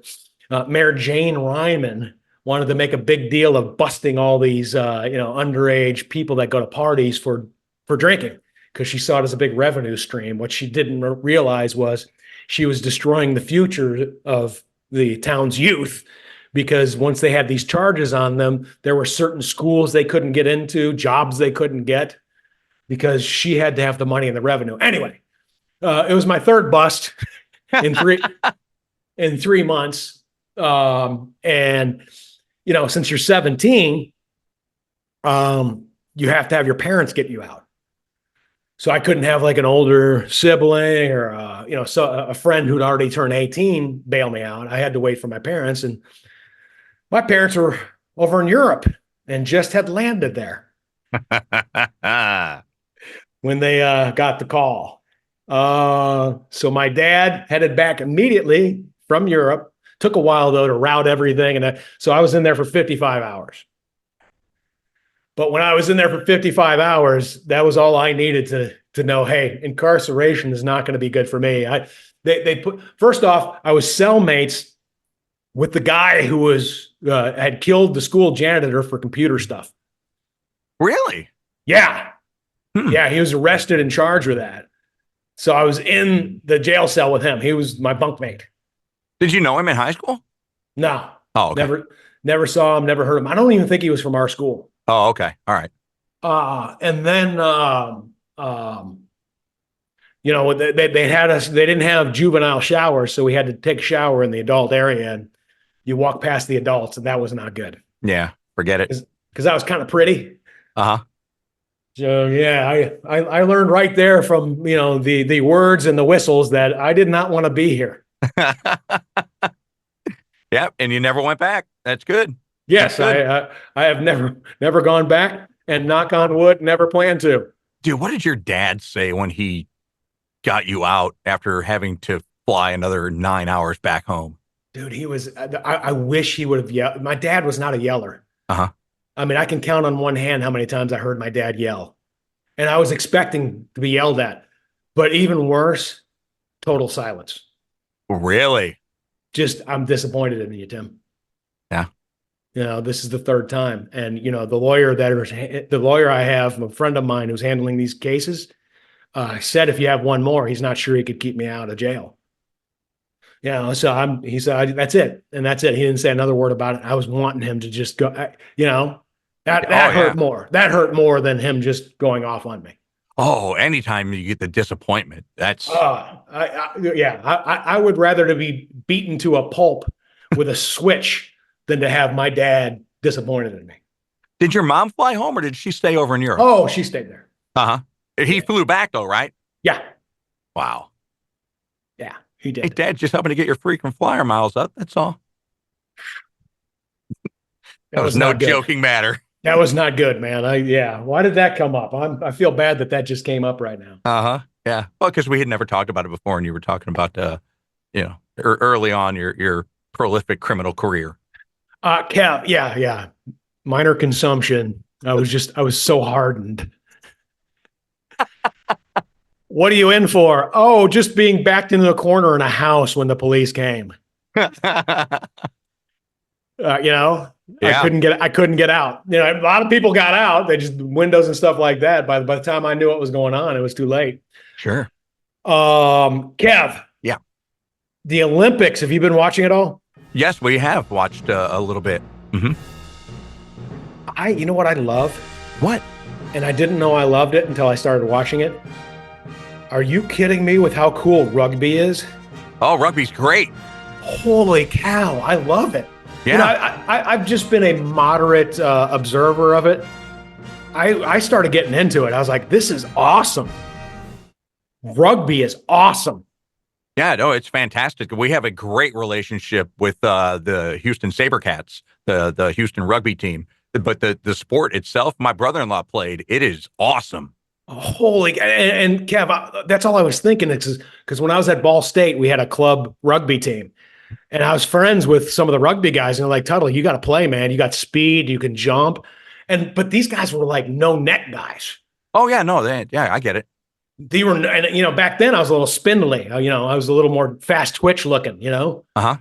Mayor Jane Ryman wanted to make a big deal of busting all these underage people that go to parties for drinking, because she saw it as a big revenue stream. What she didn't realize was she was destroying the future of the town's youth, because once they had these charges on them, there were certain schools they couldn't get into, jobs they couldn't get, because she had to have the money and the revenue. Anyway, it was my third bust in 3 months. And since you're 17, you have to have your parents get you out. So I couldn't have like an older sibling or a friend who'd already turned 18 bail me out. I had to wait for my parents, and my parents were over in Europe and just had landed there when they got the call. So my dad headed back immediately from Europe. Took a while though to route everything, and so I was in there for 55 hours. But when I was in there for 55 hours, that was all I needed to know, hey, incarceration is not going to be good for me. First off, I was cellmates with the guy who had killed the school janitor for computer stuff. Really? Yeah. Yeah, he was arrested and charged with that. So I was in the jail cell with him. He was my bunkmate. Did you know him in high school? No. Oh, okay. Never saw him, never heard him. I don't even think he was from our school. Oh, okay. All right. And then, they had us, they didn't have juvenile showers, so we had to take a shower in the adult area, and you walk past the adults, and that was not good. Yeah, forget it. Because I was kind of pretty. Uh-huh. So yeah, I learned right there from, the words and the whistles that I did not want to be here. Yep, and you never went back. That's good. Yes, I have never gone back, and knock on wood, never plan to. Dude, what did your dad say when he got you out after having to fly another 9 hours back home? Dude, he was, I wish he would have yelled. My dad was not a yeller. Uh-huh. I mean, I can count on one hand how many times I heard my dad yell, and I was expecting to be yelled at, but even worse, total silence. Really? Just, I'm disappointed in you, Tim. Yeah. This is the third time. And, the lawyer I have, a friend of mine who's handling these cases, said if you have one more, he's not sure he could keep me out of jail. So he said, that's it. And that's it. He didn't say another word about it. I was wanting him to just go, that hurt more. That hurt more than him just going off on me. Oh, anytime you get the disappointment, that's. I would rather to be beaten to a pulp with a switch than to have my dad disappointed in me. Did your mom fly home, or did she stay over in Europe? Oh, she stayed there. Uh-huh. He flew back though, right? Yeah. Wow. Yeah, he did. Hey, Dad, just helping to get your frequent flyer miles up. That's all. That was no joking matter. That was not good, man. Why did that come up? I feel bad that just came up right now. Uh-huh. Yeah. Well, because we had never talked about it before, and you were talking about, early on your prolific criminal career. Yeah. Minor consumption. I was so hardened. What are you in for? Oh, just being backed into a corner in a house when the police came. You know, I Yeah. couldn't get out. You know, a lot of people got out. They just windows and stuff like that. By the time I knew what was going on, it was too late. Sure. Kev. Yeah. The Olympics. Have you been watching it all? Yes, we have watched a little bit. Mm-hmm. You know what I love? What? And I didn't know I loved it until I started watching it. Are you kidding me with how cool rugby is? Oh, rugby's great. Holy cow, I love it. Yeah. You know, I've just been a moderate observer of it. I started getting into it. I was like, this is awesome. Rugby is awesome. Yeah, no, it's fantastic. We have a great relationship with the Houston SaberCats, the Houston rugby team. But the sport itself, my brother-in-law played. It is awesome. Holy, and Kev, that's all I was thinking. Because when I was at Ball State, we had a club rugby team. And I was friends with some of the rugby guys, and they're like, Tuttle, you got to play, man. You got speed, you can jump. But these guys were like no net guys. Oh, yeah, no, yeah, I get it. They were, and you know, back then I was a little spindly. You know, I was a little more fast twitch looking. You know, I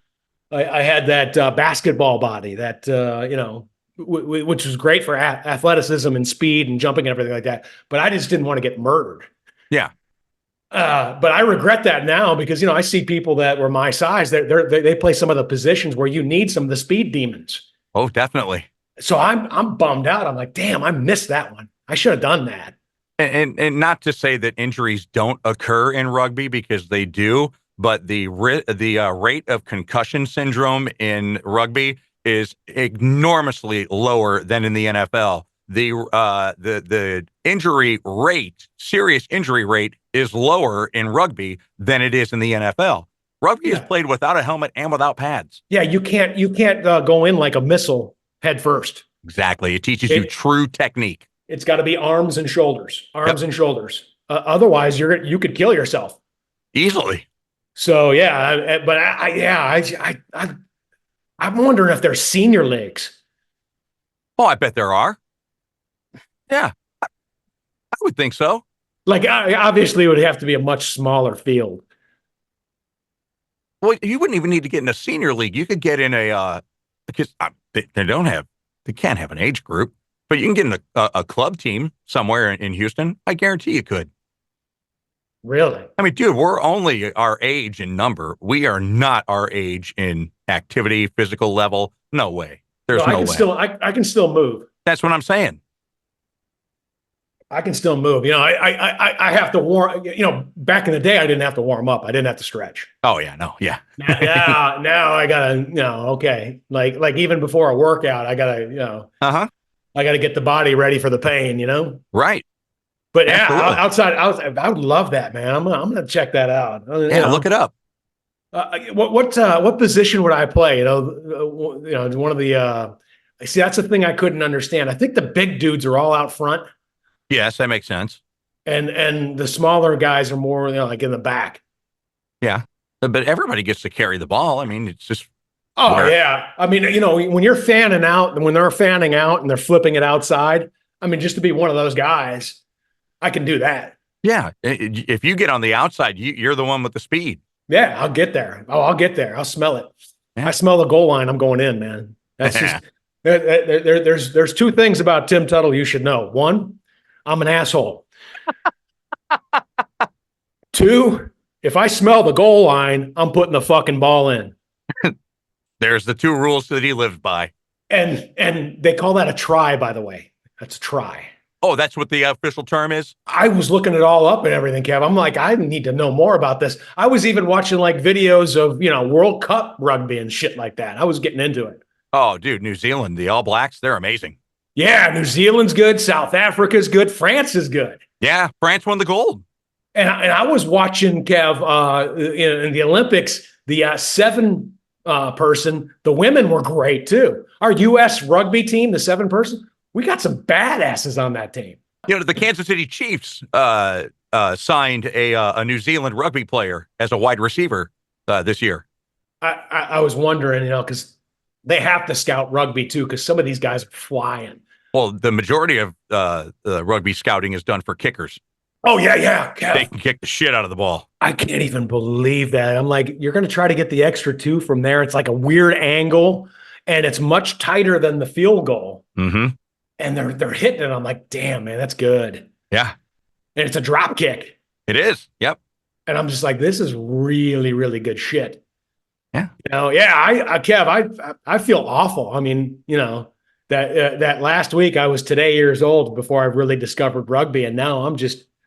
had that basketball body that you know, which was great for athleticism and speed and jumping and everything like that. But I just didn't want to get murdered. Yeah. But I regret that now because, you know, I see people that were my size. They play some of the positions where you need some of the speed demons. Oh, definitely. So I'm bummed out. I'm like, damn, I missed that one. I should have done that. And not to say that injuries don't occur in rugby, because they do, but the rate of concussion syndrome in rugby is enormously lower than in the NFL. The injury rate, serious injury rate, is lower in rugby than it is in the NFL. Rugby is played without a helmet and without pads. Yeah, you can't go in like a missile head first. Exactly. It teaches you true technique. It's got to be arms and shoulders, and shoulders. Otherwise, you could kill yourself easily. So yeah, but I'm wondering if there's senior leagues. Oh, I bet there are. Yeah, I would think so. Like, obviously, it would have to be a much smaller field. Well, you wouldn't even need to get in a senior league. You could get in because they can't have an age group, but you can get in a club team somewhere in Houston. I guarantee you could. Really? I mean, dude, we're only our age in number. We are not our age in activity, physical level. No way. There's no way. I can still move. That's what I'm saying. I can still move. You know, I have to warm. You know, back in the day, I didn't have to warm up. I didn't have to stretch. Oh yeah, no, yeah. now I gotta. You know, okay. Like even before a workout, I gotta. You know. I gotta get the body ready for the pain. You know. Right. But yeah, I would love that, man. I'm gonna check that out. Yeah, look it up. What position would I play? You know, one of the. See, that's the thing I couldn't understand. I think the big dudes are all out front. Yes, that makes sense. And the smaller guys are more, you know, like in the back. Yeah, but everybody gets to carry the ball. I mean, it's just. Oh yeah, I mean, you know, when you're fanning out, and when they're fanning out and they're flipping it outside, I mean, just to be one of those guys, I can do that. Yeah, if you get on the outside, you're the one with the speed. Yeah, I'll get there. Oh, I'll get there. I'll smell it. Yeah. I smell the goal line. I'm going in, man. That's just there's two things about Tim Tuttle you should know. One, I'm an asshole. Two, if I smell the goal line, I'm putting the fucking ball in. There's the two rules that he lived by. And they call that a try, by the way. That's a try. Oh, that's what the official term is? I was looking it all up and everything, Kev. I'm like, I need to know more about this. I was even watching like videos of, you know, World Cup rugby and shit like that. I was getting into it. Oh, dude, New Zealand, the All Blacks, they're amazing. Yeah, New Zealand's good. South Africa's good. France is good. Yeah, France won the gold. And I was watching, Kev, in the Olympics, the 7 person, the women were great too. Our U.S. rugby team, the 7-person, we got some badasses on that team. You know, the Kansas City Chiefs signed a New Zealand rugby player as a wide receiver this year. I was wondering, you know, because they have to scout rugby too, because some of these guys are flying. Well, the majority of the rugby scouting is done for kickers. Oh yeah. They can kick the shit out of the ball. I can't even believe that. I'm like, you're going to try to get the extra two from there. It's like a weird angle, and it's much tighter than the field goal. Mm-hmm. And they're hitting it. I'm like, damn, man, that's good. Yeah. And it's a drop kick. It is. Yep. And I'm just like, this is really, really good shit. Yeah. Kev, I feel awful. I mean, that last week I was today years old before I really discovered rugby, and now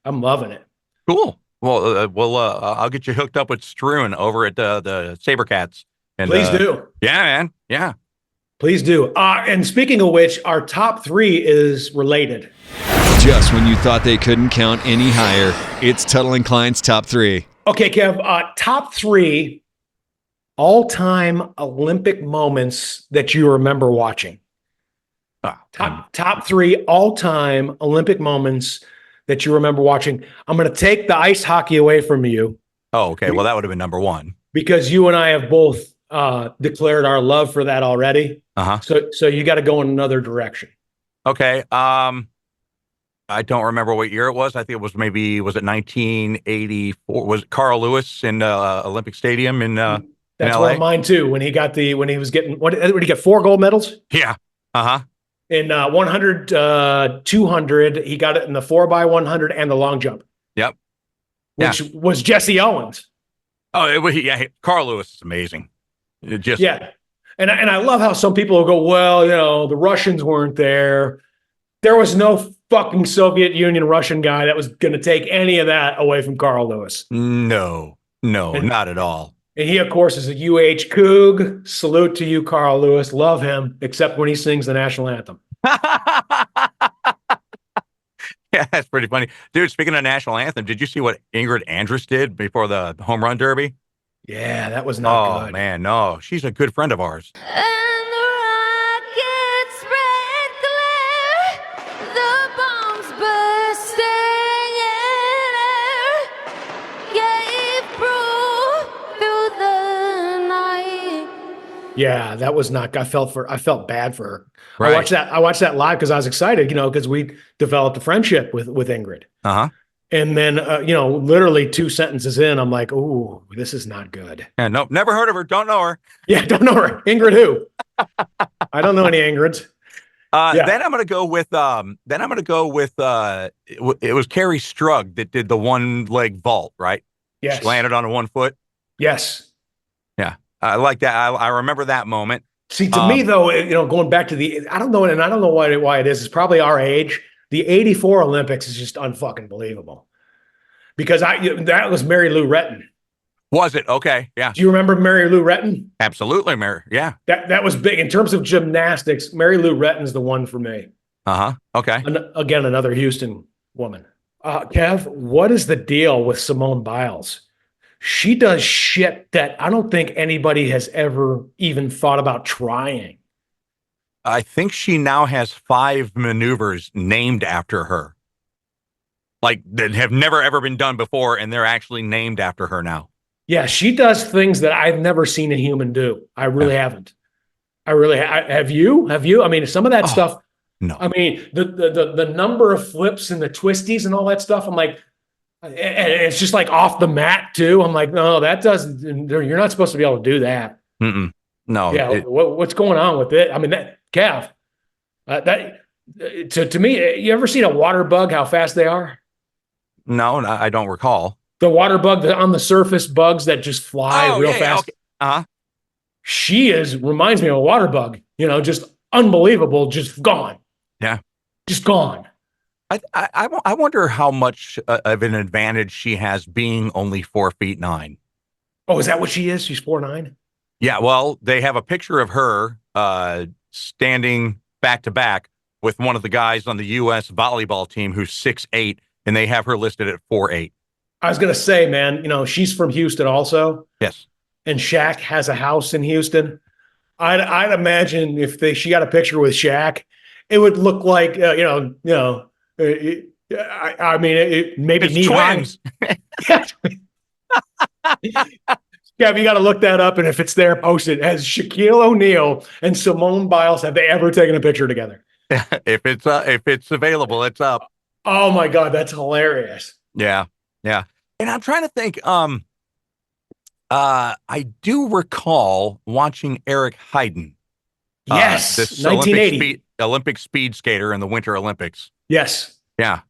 I'm loving it. Cool. Well, I'll get you hooked up with Struan over at the Sabercats. And Please do. Yeah, man. Yeah. Please do. And speaking of which, our top three is related. Just when you thought they couldn't count any higher, it's Tuttle and Kline's top three. Okay, Kev, top three all-time Olympic moments that you remember watching. Top three all-time Olympic moments that you remember watching. I'm going to take the ice hockey away from you. Oh, okay. Well, that would have been number one. Because you and I have both declared our love for that already. Uh-huh. So you got to go in another direction. Okay. I don't remember what year it was. I think it was was it 1984? Was it Carl Lewis in Olympic Stadium in That's in LA? one of mine too. When he was getting, what did he get? 4 gold medals? Yeah. Uh-huh. In 100, 200, he got it in the 4x100 and the long jump. Yep. Which was Jesse Owens. Oh, Carl Lewis is amazing. And I love how some people will go, well, the Russians weren't there. There was no fucking Soviet Union Russian guy that was going to take any of that away from Carl Lewis. No, not at all. And he, of course, is a UH Coug. Salute to you, Carl Lewis. Love him, except when he sings the national anthem. Yeah, that's pretty funny. Dude, speaking of national anthem, did you see what Ingrid Andress did before the home run derby? Yeah, that was not good. Oh, man, no. She's a good friend of ours. And the rockets red glare, the bombs bursting in air, gave proof through the night. Yeah, that was not. I felt bad for her. Right. I watched that live because I was excited, because we developed a friendship with Ingrid. Uh-huh. And then, literally 2 sentences in, I'm like, "Ooh, this is not good." Yeah, nope, never heard of her. Don't know her. Yeah, don't know her. Ingrid who? I don't know any Ingrids. Then I'm gonna go with. It was Carrie Strug that did the one leg vault, right? Yes. She landed on 1 foot. Yes. Yeah, I like that. I remember that moment. See, to me though, going back to I don't know, and I don't know why it is. It's probably our age. The '84 Olympics is just unfucking believable, because that was Mary Lou Retton. Was it? Okay, yeah. Do you remember Mary Lou Retton? Absolutely, Mary. Yeah. That was big in terms of gymnastics. Mary Lou Retton's the one for me. Uh-huh. Okay. Again, another Houston woman. Kev, what is the deal with Simone Biles? She does shit that I don't think anybody has ever even thought about trying. I think she now has 5 maneuvers named after her. Like, that have never ever been done before, and they're actually named after her now. Yeah, she does things that I've never seen a human do. I really haven't. Have you? I mean, some of that stuff. No. I mean, the number of flips and the twisties and all that stuff. I'm like, and it's just like off the mat too. I'm like, no, that doesn't. You're not supposed to be able to do that. Mm-mm. No. Yeah. What's going on with it? I mean, that Kev. To me, you ever seen a water bug? How fast they are? No, I don't recall. The water bug on the surface, bugs that just fly real fast. Okay. Uh-huh. She reminds me of a water bug. Just unbelievable. Just gone. Yeah. Just gone. I wonder how much of an advantage she has being only 4'9". Oh, is that what she is? She's 4'9"? Yeah, well, they have a picture of her standing back to back with one of the guys on the U.S. volleyball team who's 6'8", and they have her listed at 4'8". I was going to say, man, she's from Houston also. Yes. And Shaq has a house in Houston. I'd imagine if she got a picture with Shaq, it would look like, I mean, it maybe it's knee twins. high. Kev, you got to look that up, and if it's there, post it. Has Shaquille O'Neal and Simone Biles, have they ever taken a picture together? If it's available, it's up. Oh my God, that's hilarious. Yeah. Yeah. And I'm trying to think, I do recall watching Eric Heiden, Yes, this 1980. Olympic speed skater in the Winter Olympics. Yes. Yeah.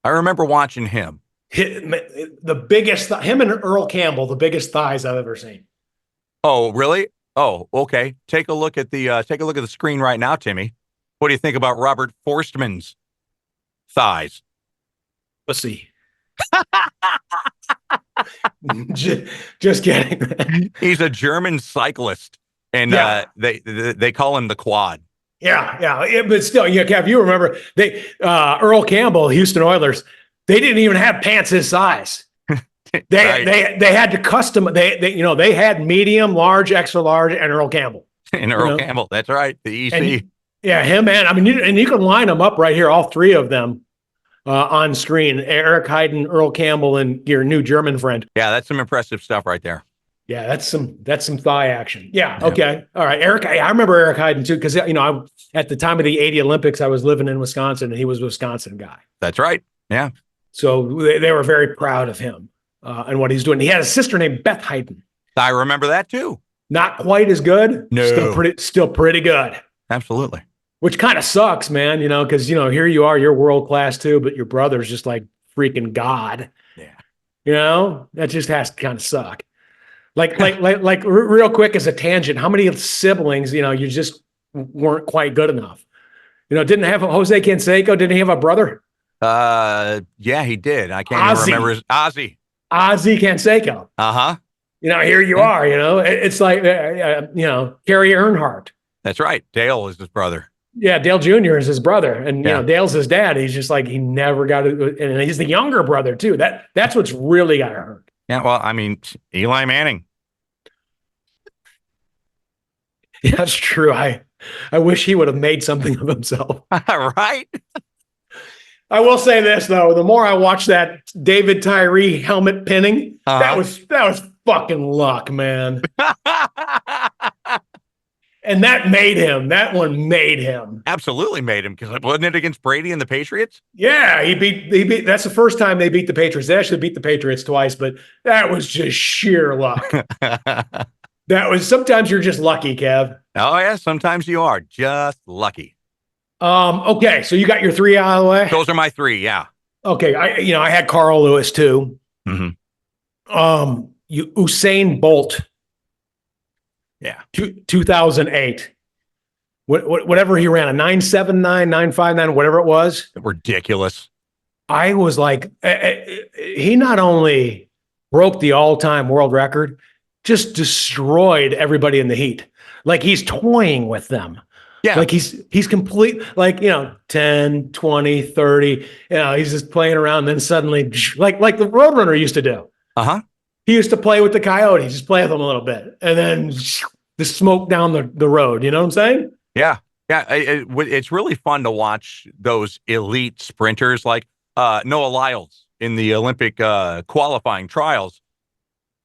I remember watching him. The biggest, him and Earl Campbell, the biggest thighs I've ever seen. Oh, really? Oh, okay. Take a look at the screen right now, Timmy. What do you think about Robert Forstman's thighs? Let's see. Just kidding. He's a German cyclist, and Yeah. they call him the Quad. Yeah, but still, yeah, Kev, you remember Earl Campbell, Houston Oilers, they didn't even have pants his size. They had to custom. They had medium, large, extra large, and Earl Campbell. And Earl Campbell, that's right, the EC. And him, man. I mean, you can line them up right here, all three of them on screen. Eric Heiden, Earl Campbell, and your new German friend. Yeah, that's some impressive stuff right there. Yeah, that's some thigh action. Yeah. Okay. All right. Eric, I remember Eric Heiden too, because at the time of the '80 Olympics, I was living in Wisconsin, and he was a Wisconsin guy. That's right. Yeah. So they were very proud of him and what he's doing. He had a sister named Beth Heiden. I remember that too. Not quite as good. No. Still pretty good. Absolutely. Which kind of sucks, man. Because here you are, you're world class too, but your brother's just like freaking God. Yeah. That just has to kind of suck. Like real quick as a tangent, how many siblings, you just weren't quite good enough? Didn't have Jose Canseco, didn't he have a brother? Yeah, he did. I can't even remember his Ozzy Canseco. Uh-huh. Here you are, it's like, Carrie Earnhardt. That's right. Dale is his brother. Yeah, Dale Jr. is his brother. And, Dale's his dad. He's just like, he never got it. And he's the younger brother, too. That's what's really got to hurt. Yeah, well, I mean, Eli Manning. Yeah, that's true. I wish he would have made something of himself. Right? I will say this, though. The more I watch that David Tyree helmet pinning, that was fucking luck, man. And that one made him. Absolutely made him, because wasn't it against Brady and the Patriots? Yeah, he beat, that's the first time they beat the Patriots. They actually beat the Patriots twice, but that was just sheer luck. Sometimes you're just lucky, Kev. Oh, yeah, sometimes you are just lucky. Okay, so you got your three out of the way? Those are my three, yeah. Okay, I had Carl Lewis too. Mm-hmm. Usain Bolt. Yeah. 2008. Whatever he ran, a 9.79, 9.59, whatever it was. Ridiculous. I was like, he not only broke the all-time world record, just destroyed everybody in the heat. Like he's toying with them. Yeah. Like he's complete, like, 10, 20, 30, he's just playing around. And then suddenly, like the Roadrunner used to do. Uh-huh. He used to play with the Coyotes, just play with them a little bit. And then the smoke down the road. You know what I'm saying? Yeah. Yeah. It's really fun to watch those elite sprinters like Noah Lyles in the Olympic qualifying trials.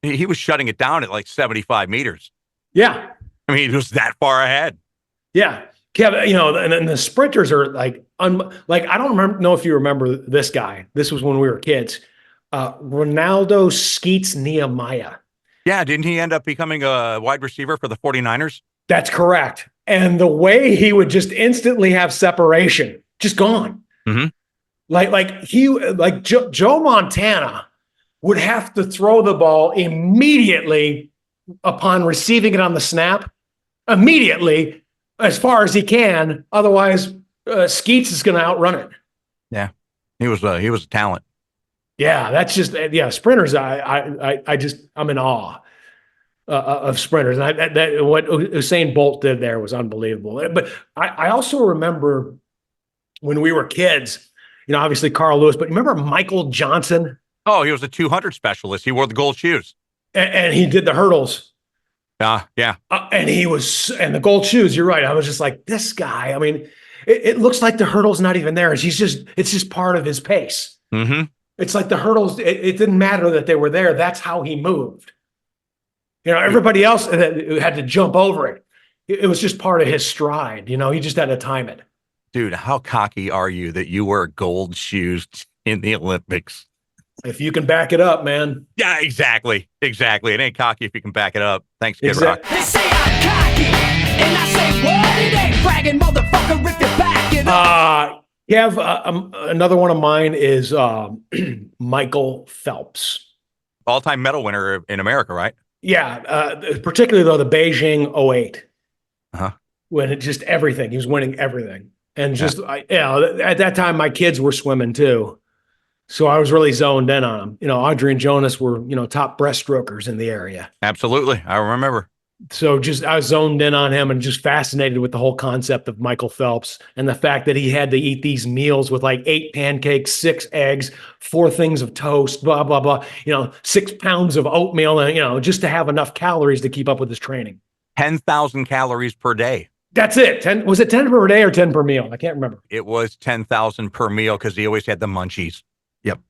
He was shutting it down at like 75 meters. Yeah. I mean, he was that far ahead. Yeah. Kevin, and the sprinters are like, I don't know if you remember this guy. This was when we were kids. Ronaldo Skeets Nehemiah. Yeah. Didn't he end up becoming a wide receiver for the 49ers? That's correct. And the way he would just instantly have separation, just gone. Mm-hmm. Like Joe Montana would have to throw the ball immediately upon receiving it on the snap, immediately as far as he can. Otherwise, Skeets is going to outrun it. Yeah, he was a talent. Yeah, that's just sprinters. I'm in awe of sprinters. And what Usain Bolt did there was unbelievable. But I also remember when we were kids. Obviously Carl Lewis, but remember Michael Johnson? Oh, he was a 200 specialist. He wore the gold shoes. And he did the hurdles. Yeah. And the gold shoes, you're right. I was just like, this guy, I mean, it looks like the hurdle's not even there. It's just part of his pace. Mm-hmm. It's like the hurdles, it didn't matter that they were there. That's how he moved. Everybody else had to jump over it. It was just part of his stride. He just had to time it. Dude, how cocky are you that you wear gold shoes in the Olympics? If you can back it up, man. Yeah, exactly. Exactly. It ain't cocky if you can back it up. Thanks, Kid Rock. They say I'm cocky, and I say, what? It ain't bragging, motherfucker, if you back it up. Another one of mine is Michael Phelps. All-time medal winner in America, right? Yeah, particularly though the Beijing '08, Uh-huh. when it just everything, he was winning everything, and just at that time my kids were swimming too, so I was really zoned in on them. Audrey and Jonas were top breaststrokers in the area, Absolutely. I remember. so just I was zoned in on him and just fascinated with the whole concept of Michael Phelps and the fact that he had to eat these meals with like 8 pancakes, 6 eggs, 4 things of toast, blah blah blah. 6 pounds of oatmeal, and just to have enough calories to keep up with his training. 10,000 calories per day. That's it. 10 was it 10 per day or 10 per meal? I can't remember. It was 10,000 per meal because he always had the munchies. Yep.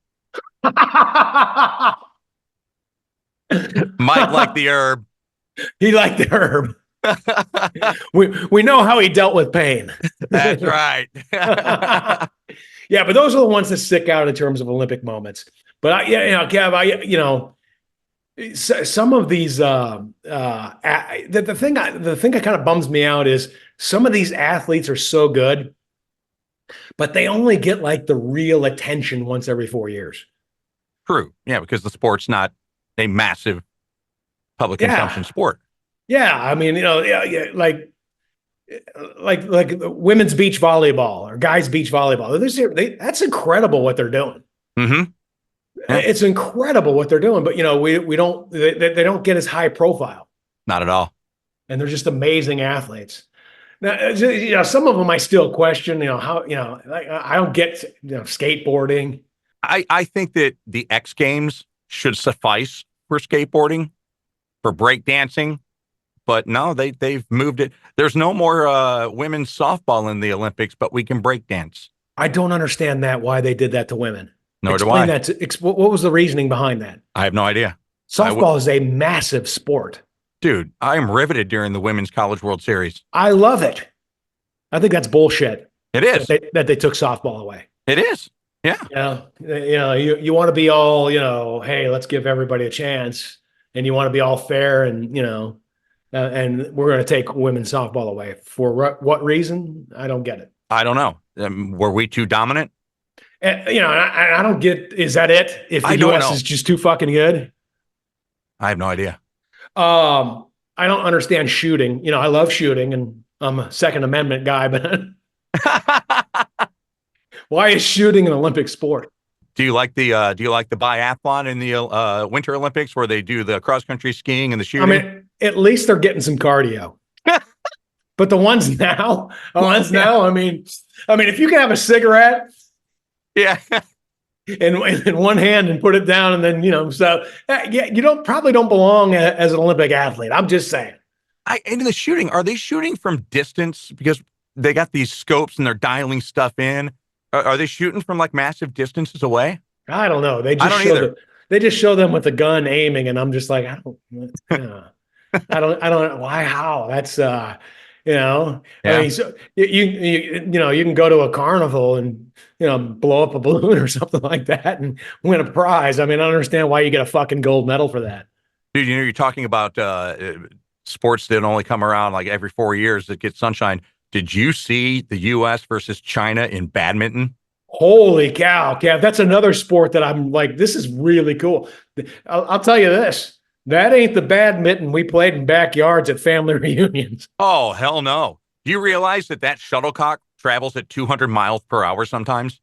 Mike liked the herb. He liked the herb. we know how he dealt with pain. That's right. Yeah, but those are the ones that stick out in terms of Olympic moments. But Kev, some of these the thing that kind of bums me out is some of these athletes are so good, but they only get like the real attention once every 4 years. True. Yeah, because the sport's not a massive public consumption sport. Yeah, I mean, like women's beach volleyball or guys beach volleyball. That's incredible what they're doing. Mm-hmm. Yeah. It's incredible what they're doing, but we don't they don't get as high profile. Not at all. And they're just amazing athletes. Now, some of them I still question. How I don't get skateboarding. I think that the X Games should suffice for skateboarding, for breakdancing, but no, they've moved it. There's no more women's softball in the Olympics, but we can breakdance. I don't understand why they did that to women. Nor do I. What was the reasoning behind that? I have no idea. Softball is a massive sport. Dude, I am riveted during the Women's College World Series. I love it. I think that's bullshit. It is. That they took softball away. It is. Yeah. You want to be all, hey, let's give everybody a chance. And you want to be all fair and, and we're going to take women's softball away. For what reason? I don't get it. I don't know. Were we too dominant? I don't get, is that it? If the U.S. is just too fucking good? I have no idea. I don't understand shooting. I love shooting and I'm a Second Amendment guy, but why is shooting an Olympic sport? Do you like the biathlon in the Winter Olympics where they do the cross country skiing and the shooting? I mean, at least they're getting some cardio. But the ones now, I mean, if you can have a cigarette, yeah, in one hand and put it down, and then you probably don't belong as an Olympic athlete. I'm just saying. In the shooting, are they shooting from distance because they got these scopes and they're dialing stuff in? Are they shooting from like massive distances away? I don't know. They just show them with the gun aiming, and I'm just like, I don't know why, how that's Yeah. I mean, so you can go to a carnival and blow up a balloon or something like that and win a prize. I mean, I don't understand why you get a fucking gold medal for that. Dude, you're talking about sports that only come around like every 4 years that get sunshine. Did you see the U.S. versus China in badminton? Holy cow, Kev. That's another sport that I'm like, this is really cool. I'll tell you this. That ain't the badminton we played in backyards at family reunions. Oh, hell no. Do you realize that shuttlecock travels at 200 miles per hour sometimes?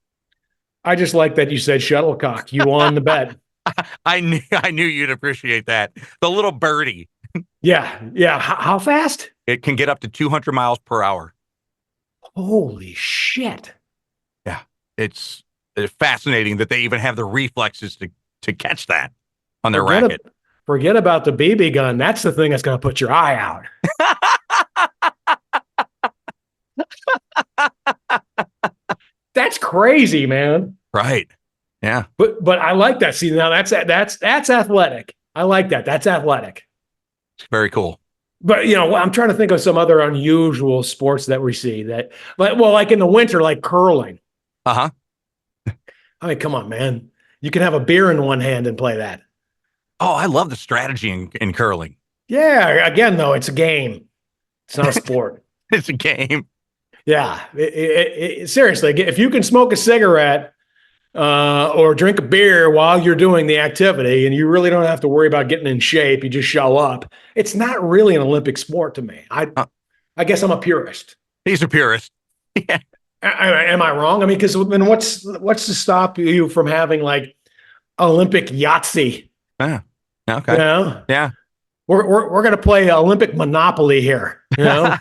I just like that you said shuttlecock. You won the bet. I knew you'd appreciate that. The little birdie. Yeah. How fast? It can get up to 200 miles per hour. Holy shit. Yeah. It's fascinating that they even have the reflexes to catch that on their racket. Forget about the BB gun. That's the thing that's going to put your eye out. That's crazy, man. Right. Yeah. But I like that. See, now that's athletic. I like that. That's athletic. It's very cool. But I'm trying to think of some other unusual sports that we see that, like in the winter, like curling. Uh-huh. I mean, come on, man. You can have a beer in one hand and play that. Oh, I love the strategy in curling. Yeah. Again, though, it's a game. It's not a sport. It's a game. Yeah. Seriously, if you can smoke a cigarette or drink a beer while you're doing the activity and you really don't have to worry about getting in shape, you just show up. It's not really an Olympic sport to me. I guess I'm a purist. He's a purist. Yeah. Am I wrong? I mean, because then what's to stop you from having like Olympic Yahtzee? Yeah. Okay. You know? Yeah. We're gonna play Olympic Monopoly here, you know.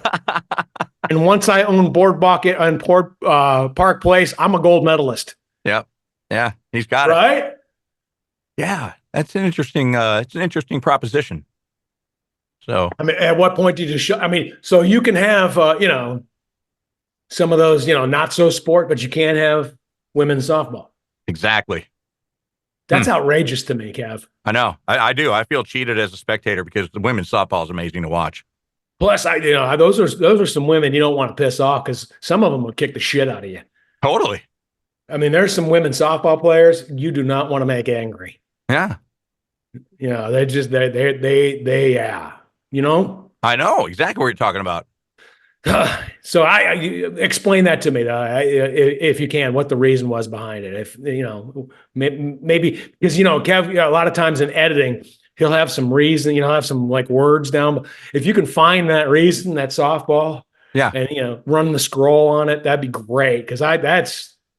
And once I own Boardwalk and Park Place, I'm a gold medalist. Yep. Yeah. He's got it. Right? Yeah. That's an interesting. It's an interesting proposition. So, I mean, at what point did you show? I mean, so you can have, you know, some of those, you know, not so sport, but you can't have women's softball. exactly. That's outrageous to me, Kev. I know. I do. I feel cheated as a spectator because the women's softball is amazing to watch. Plus, you know, those are some women you don't want to piss off because some of them will kick the shit out of you. Totally. I mean, there's some women softball players you do not want to make angry. Yeah. You know, yeah. You know. I know exactly what you're talking about. So you explain that to me, if you can, what the reason was behind it. If you know, maybe because you know, Kev, a lot of times in editing, he'll have some reason, you know, have some like words down. If you can find that reason, that softball, Yeah. and you know, run the scroll on it, that'd be great. Because I don't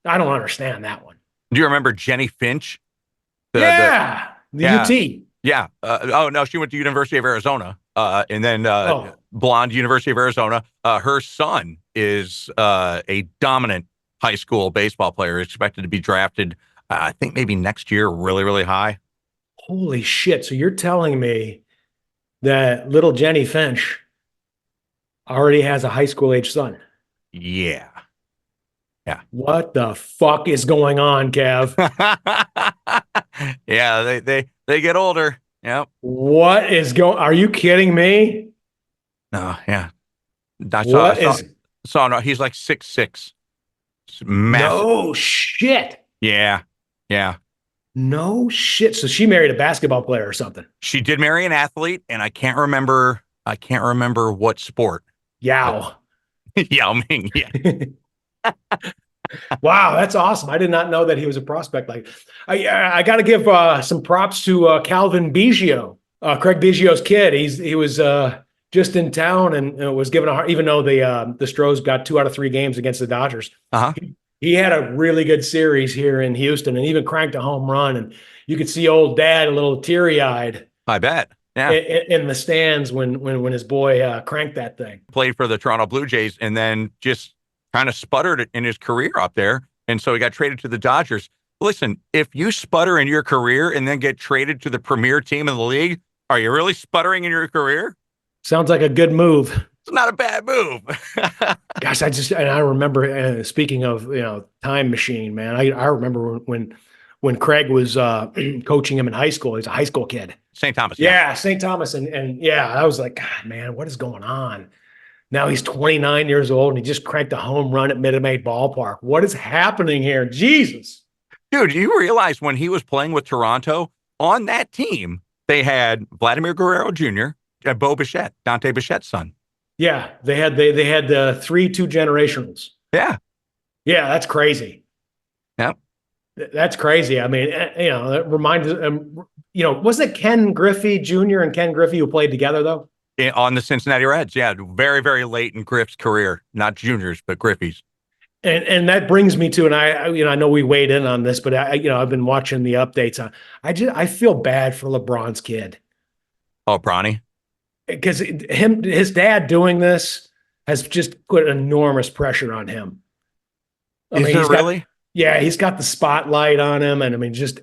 understand that one. Do you remember Jenny Finch? The UT. Yeah. Oh no, she went to University of Arizona. And then blonde, University of Arizona. Her son is a dominant high school baseball player, expected to be drafted, I think maybe next year, really, really high. Holy shit. So you're telling me that little Jenny Finch already has a high school age son? Yeah. Yeah. What the fuck is going on, Kev? Yeah, they get older. Yep. What is going? Are you kidding me? No, yeah. No, he's like 6'6". Massive. No shit. Yeah. Yeah. No shit. So she married a basketball player or something. She did marry an athlete, and I can't remember what sport. Yao. Yao Ming. Yeah. Wow, that's awesome. I did not know that he was a prospect. Like, I got to give some props to Calvin Biggio, Craig Biggio's kid. He was just in town and was given a hard, even though the Stros got 2 out of 3 games against the Dodgers. Uh-huh. He had a really good series here in Houston and even cranked a home run. And you could see old dad a little teary-eyed. I bet. Yeah. In the stands when his boy cranked that thing. Played for the Toronto Blue Jays and then just kind of sputtered in his career up there. And so he got traded to the Dodgers. Listen, if you sputter in your career and then get traded to the premier team in the league, are you really sputtering in your career? Sounds like a good move. It's not a bad move. Gosh, I remember, speaking of, you know, time machine, man, I remember when Craig was coaching him in high school. He's a high school kid. St. Thomas. Yeah, St. Thomas. And yeah, I was like, God, man, what is going on? Now he's 29 years old and he just cranked a home run at Minute Maid Ballpark. What is happening here? Jesus. Dude, you realize when he was playing with Toronto, on that team, they had Vladimir Guerrero Jr., Bo Bichette, Dante Bichette's son. Yeah, they had 3 two-generationals. Yeah. Yeah, that's crazy. Yep. That's crazy. I mean, you know, that reminds you know, wasn't it Ken Griffey Jr. and Ken Griffey who played together though? On the Cincinnati Reds, yeah, very, very late in Griff's career, not Junior's, but Griffey's. And that brings me to, and I know we weighed in on this, but I've been watching the updates. I feel bad for LeBron's kid. Oh, Bronny, because his dad doing this has just put enormous pressure on him. Is it really? Yeah, he's got the spotlight on him, and just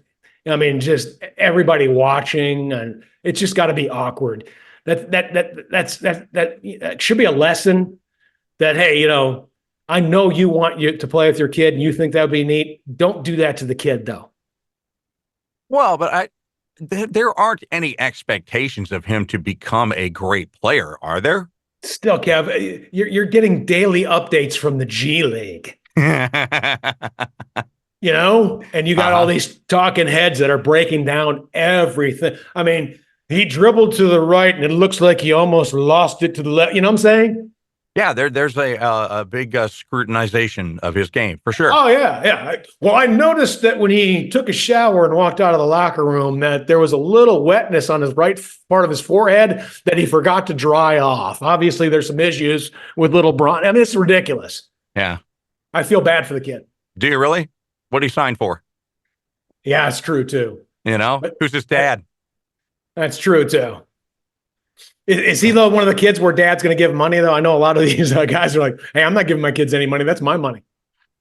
everybody watching, and it's just got to be awkward. That should be a lesson that, hey, you know, I know you want to play with your kid and you think that would be neat. Don't do that to the kid though. Well, but there aren't any expectations of him to become a great player, are there? Still, Kev, you're getting daily updates from the G League. You you know, and you got all these talking heads that are breaking down everything. I mean, he dribbled to the right and it looks like he almost lost it to the left. You know what I'm saying? Yeah, there's a big scrutinization of his game for sure. Oh yeah. Well, I noticed that when he took a shower and walked out of the locker room, that there was a little wetness on his right part of his forehead that he forgot to dry off. Obviously, there's some issues with little Bron. I mean, it's ridiculous. Yeah. I feel bad for the kid. Do you really? What did he sign for? Yeah, it's true too. You know, who's his dad? That's true too. Is he though one of the kids where dad's going to give money though? I know a lot of these guys are like, "Hey, I'm not giving my kids any money. That's my money."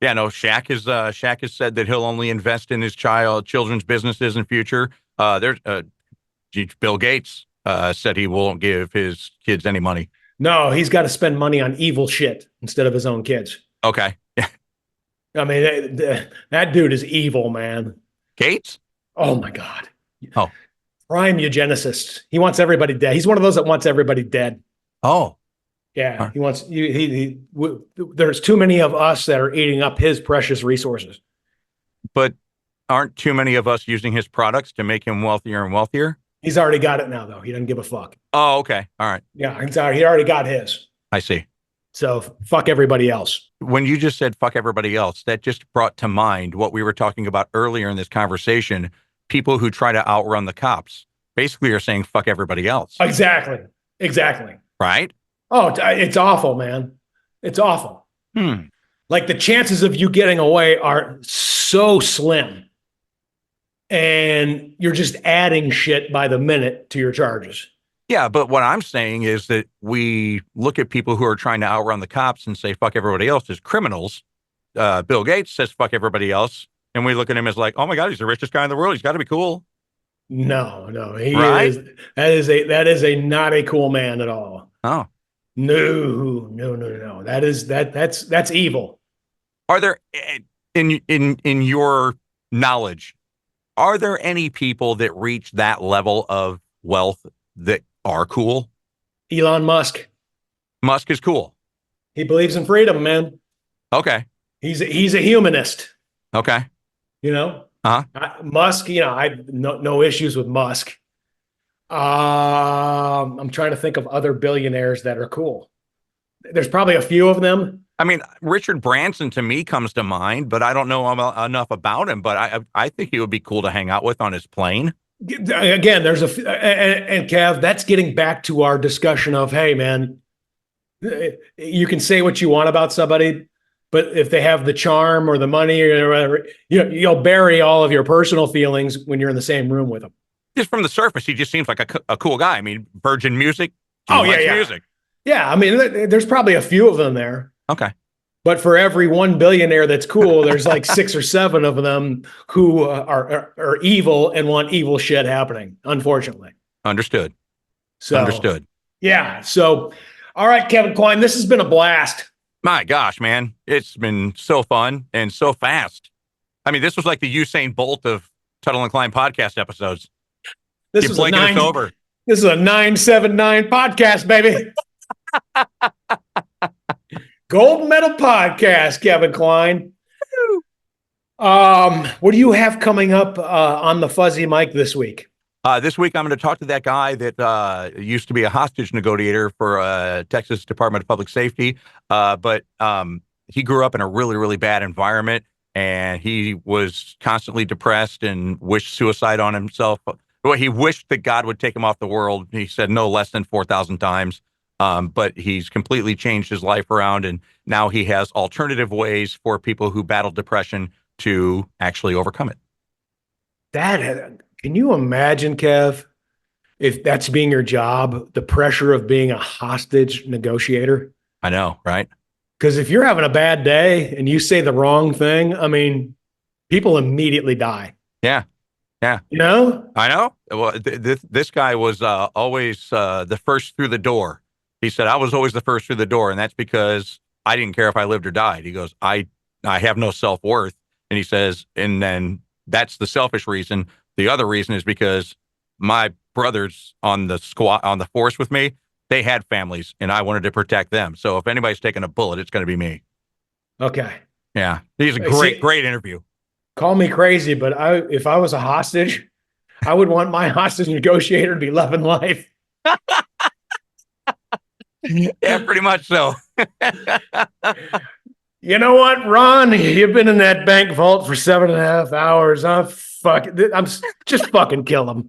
Yeah, no. Shaq has said that he'll only invest in his children's businesses in future. Bill Gates said he won't give his kids any money. No, he's got to spend money on evil shit instead of his own kids. Okay. I mean, that dude is evil, man. Gates? Oh my God. Oh. Prime eugenicist. He wants everybody dead. He's one of those that wants everybody dead. Oh. Yeah. He wants there's too many of us that are eating up his precious resources. But aren't too many of us using his products to make him wealthier and wealthier? He's already got it now, though. He doesn't give a fuck. Oh, okay. All right. Yeah, he already got his. I see. So fuck everybody else. When you just said fuck everybody else, that just brought to mind what we were talking about earlier in this conversation. People who try to outrun the cops basically are saying fuck everybody else. Exactly. Right? Oh, it's awful, man. It's awful. Like the chances of you getting away are so slim. And you're just adding shit by the minute to your charges. Yeah, but what I'm saying is that we look at people who are trying to outrun the cops and say fuck everybody else as criminals. Bill Gates says fuck everybody else. And we look at him as like, oh my God, he's the richest guy in the world. He's got to be cool. No, he right? is. That is a not a cool man at all. Oh, no. That's evil. Are there in your knowledge, are there any people that reach that level of wealth that are cool? Elon Musk. Musk is cool. He believes in freedom, man. Okay. He's a humanist. Okay. You know, Musk. You know, I no issues with Musk. I'm trying to think of other billionaires that are cool. There's probably a few of them. I mean, Richard Branson to me comes to mind, but I don't know enough about him. But I think he would be cool to hang out with on his plane. Again, there's and Kev, that's getting back to our discussion of, hey, man, you can say what you want about somebody, but if they have the charm or the money or whatever, you'll bury all of your personal feelings when you're in the same room with them. Just from the surface, he just seems like a cool guy. I mean, Virgin Music. Music. Yeah, I mean, there's probably a few of them there. Okay. But for every one billionaire that's cool, there's like 6 or 7 of them who are evil and want evil shit happening, unfortunately. Understood. So, Understood. Yeah. So, all right, Kevin Kline, this has been a blast. My gosh, man. It's been so fun and so fast. I mean, this was like the Usain Bolt of Tuttle Kline podcast episodes. This is a 979 podcast, baby. Gold medal podcast, Kevin Kline. What do you have coming up on the fuzzy mic this week? This week, I'm going to talk to that guy that used to be a hostage negotiator for Texas Department of Public Safety. But he grew up in a really, really bad environment, and he was constantly depressed and wished suicide on himself. Well, he wished that God would take him off the world. He said no less than 4,000 times. But he's completely changed his life around, and now he has alternative ways for people who battle depression to actually overcome it. Can you imagine, Kev, if that's being your job, the pressure of being a hostage negotiator? I know, right? Because if you're having a bad day and you say the wrong thing, I mean, people immediately die. Yeah. You know? I know. Well, this guy was always the first through the door. He said, I was always the first through the door, and that's because I didn't care if I lived or died. He goes, I have no self-worth. And he says, and then that's the selfish reason. The other reason is because my brothers on the force with me, they had families, and I wanted to protect them. So if anybody's taking a bullet, it's going to be me. Okay. Yeah. He's a great interview. call me crazy, but if I was a hostage, I would want my hostage negotiator to be loving life. Yeah, pretty much so. You know what, Ron? You've been in that bank vault for 7.5 hours. I'm just fucking kill him.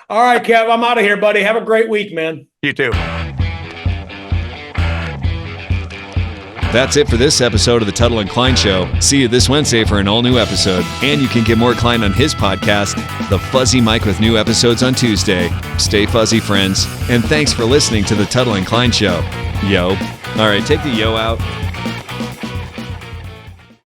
All right, Kev, I'm out of here, buddy. Have a great week, man. You too. That's it for this episode of the Tuttle Kline Show. See you this Wednesday for an all-new episode. And you can get more Kline on his podcast, The Fuzzy Mike, with new episodes on Tuesday. Stay fuzzy, friends. And thanks for listening to the Tuttle Kline Show. Yo. All right, take the yo out.